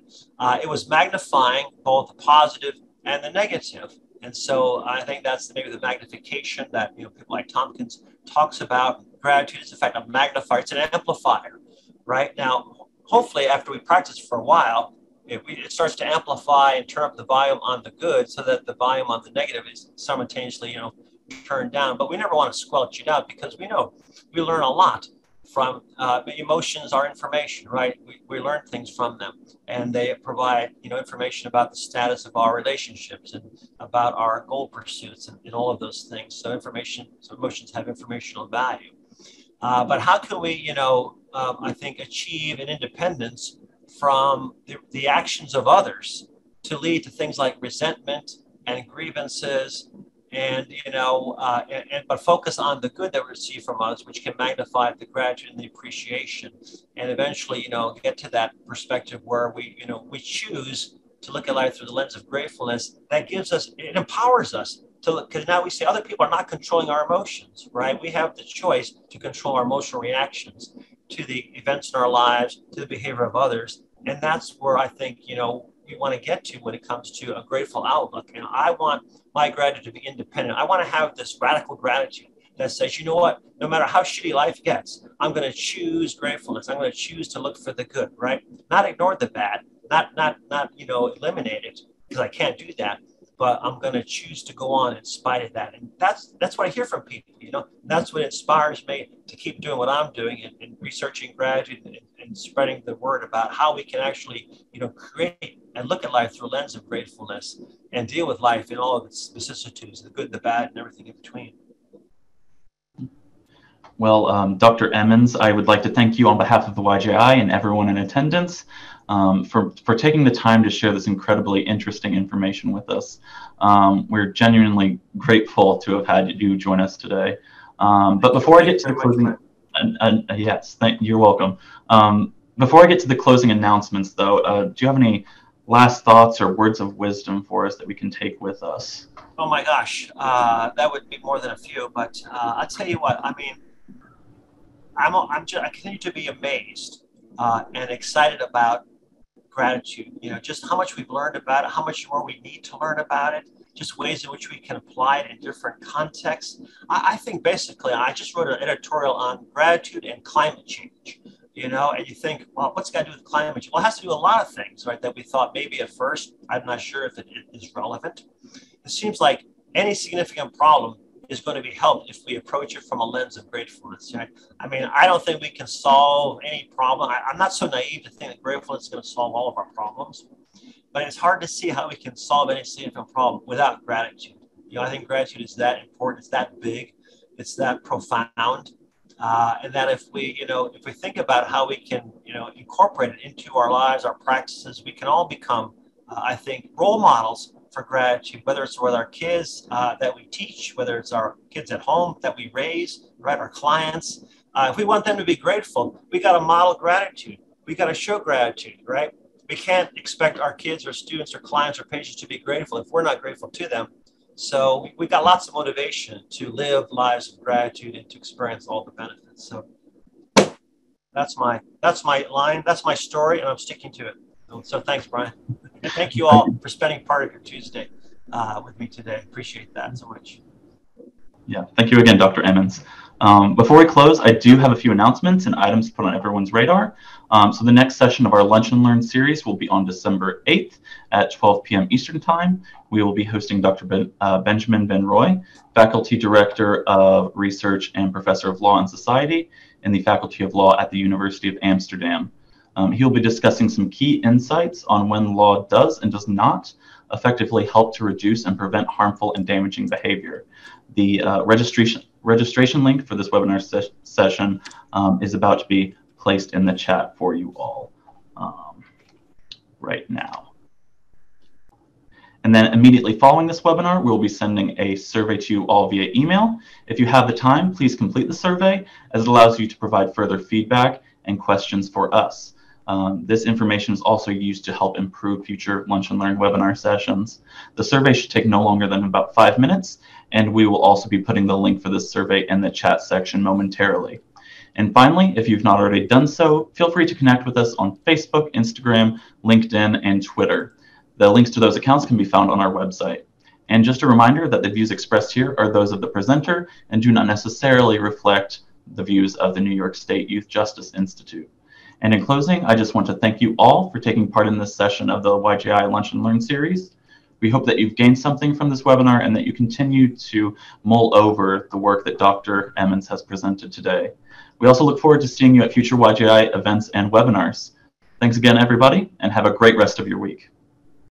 It was magnifying both the positive and the negative. And so I think that's maybe the magnification that people like Tompkins talks about. Gratitude is in fact a magnifier, it's an amplifier, right? Now, hopefully after we practice for a while, it starts to amplify and turn up the volume on the good so that the volume on the negative is simultaneously, turned down. But we never want to squelch it out because we know we learn a lot from emotions are information, right? We learn things from them and they provide, information about the status of our relationships and about our goal pursuits and all of those things. So emotions have informational value. But how can we, I think, achieve an independence from the actions of others to lead to things like resentment and grievances but focus on the good that we receive from others, which can magnify the gratitude and the appreciation, and eventually, get to that perspective where we choose to look at life through the lens of gratefulness. That it empowers us to look, because now we see other people are not controlling our emotions, right? We have the choice to control our emotional reactions to the events in our lives, to the behavior of others. And that's where I think, we want to get to when it comes to a grateful outlook. And I want my gratitude to be independent. I want to have this radical gratitude that says, you know what, no matter how shitty life gets, I'm going to choose gratefulness. I'm going to choose to look for the good, right? Not ignore the bad, not eliminate it, because I can't do that. But I'm going to choose to go on in spite of that. And that's what I hear from people, That's what inspires me to keep doing what I'm doing and researching gratitude and spreading the word about how we can actually, create and look at life through a lens of gratefulness and deal with life in all of its vicissitudes, the good, the bad, and everything in between. Dr. Emmons, I would like to thank you on behalf of the YJI and everyone in attendance for taking the time to share this incredibly interesting information with us. We're genuinely grateful to have had you join us today. But before I get to the closing, yes, you're welcome. Before I get to the closing announcements, though, do you have any last thoughts or words of wisdom for us that we can take with us? Oh my gosh, that would be more than a few. But I'll tell you what. I mean, I continue to be amazed and excited about gratitude. You know, just how much we've learned about it, how much more we need to learn about it, just ways in which we can apply it in different contexts. I think basically, I just wrote an editorial on gratitude and climate change. You know, and you think, well, what's it got to do with climate change? Well, it has to do with a lot of things, right? That we thought maybe at first, I'm not sure if it is relevant. It seems like any significant problem is going to be helped if we approach it from a lens of gratefulness, right? I mean, I don't think we can solve any problem. I'm not so naive to think that gratefulness is going to solve all of our problems, but it's hard to see how we can solve any significant problem without gratitude. You know, I think gratitude is that important. It's that big. It's that profound. And that if we think about how we can, incorporate it into our lives, our practices, we can all become, I think, role models for gratitude, whether it's with our kids that we teach, whether it's our kids at home that we raise, right, our clients. If we want them to be grateful, we got to model gratitude. We got to show gratitude, right? We can't expect our kids or students or clients or patients to be grateful if we're not grateful to them. So we've got lots of motivation to live lives of gratitude and to experience all the benefits. So that's my line. That's my story, and I'm sticking to it. So thanks, Brian. And thank you all for spending part of your Tuesday with me today. Appreciate that so much. Yeah, thank you again, Dr. Emmons. Before we close, I do have a few announcements and items to put on everyone's radar. So the next session of our Lunch and Learn series will be on December 8th at 12 p.m. Eastern Time. We will be hosting Dr. Benjamin Ben Roy, Faculty Director of Research and Professor of Law and Society in the Faculty of Law at the University of Amsterdam. He will be discussing some key insights on when law does and does not effectively help to reduce and prevent harmful and damaging behavior. The registration link for this webinar session is about to be placed in the chat for you all right now. And then immediately following this webinar, we'll be sending a survey to you all via email. If you have the time, please complete the survey, as it allows you to provide further feedback and questions for us. This information is also used to help improve future Lunch and Learn webinar sessions. The survey should take no longer than about 5 minutes, and we will also be putting the link for this survey in the chat section momentarily. And finally, if you've not already done so, feel free to connect with us on Facebook, Instagram, LinkedIn, and Twitter. The links to those accounts can be found on our website. And just a reminder that the views expressed here are those of the presenter and do not necessarily reflect the views of the New York State Youth Justice Institute. And in closing, I just want to thank you all for taking part in this session of the YJI Lunch and Learn series. We hope that you've gained something from this webinar and that you continue to mull over the work that Dr. Emmons has presented today. We also look forward to seeing you at future YJI events and webinars. Thanks again, everybody, and have a great rest of your week.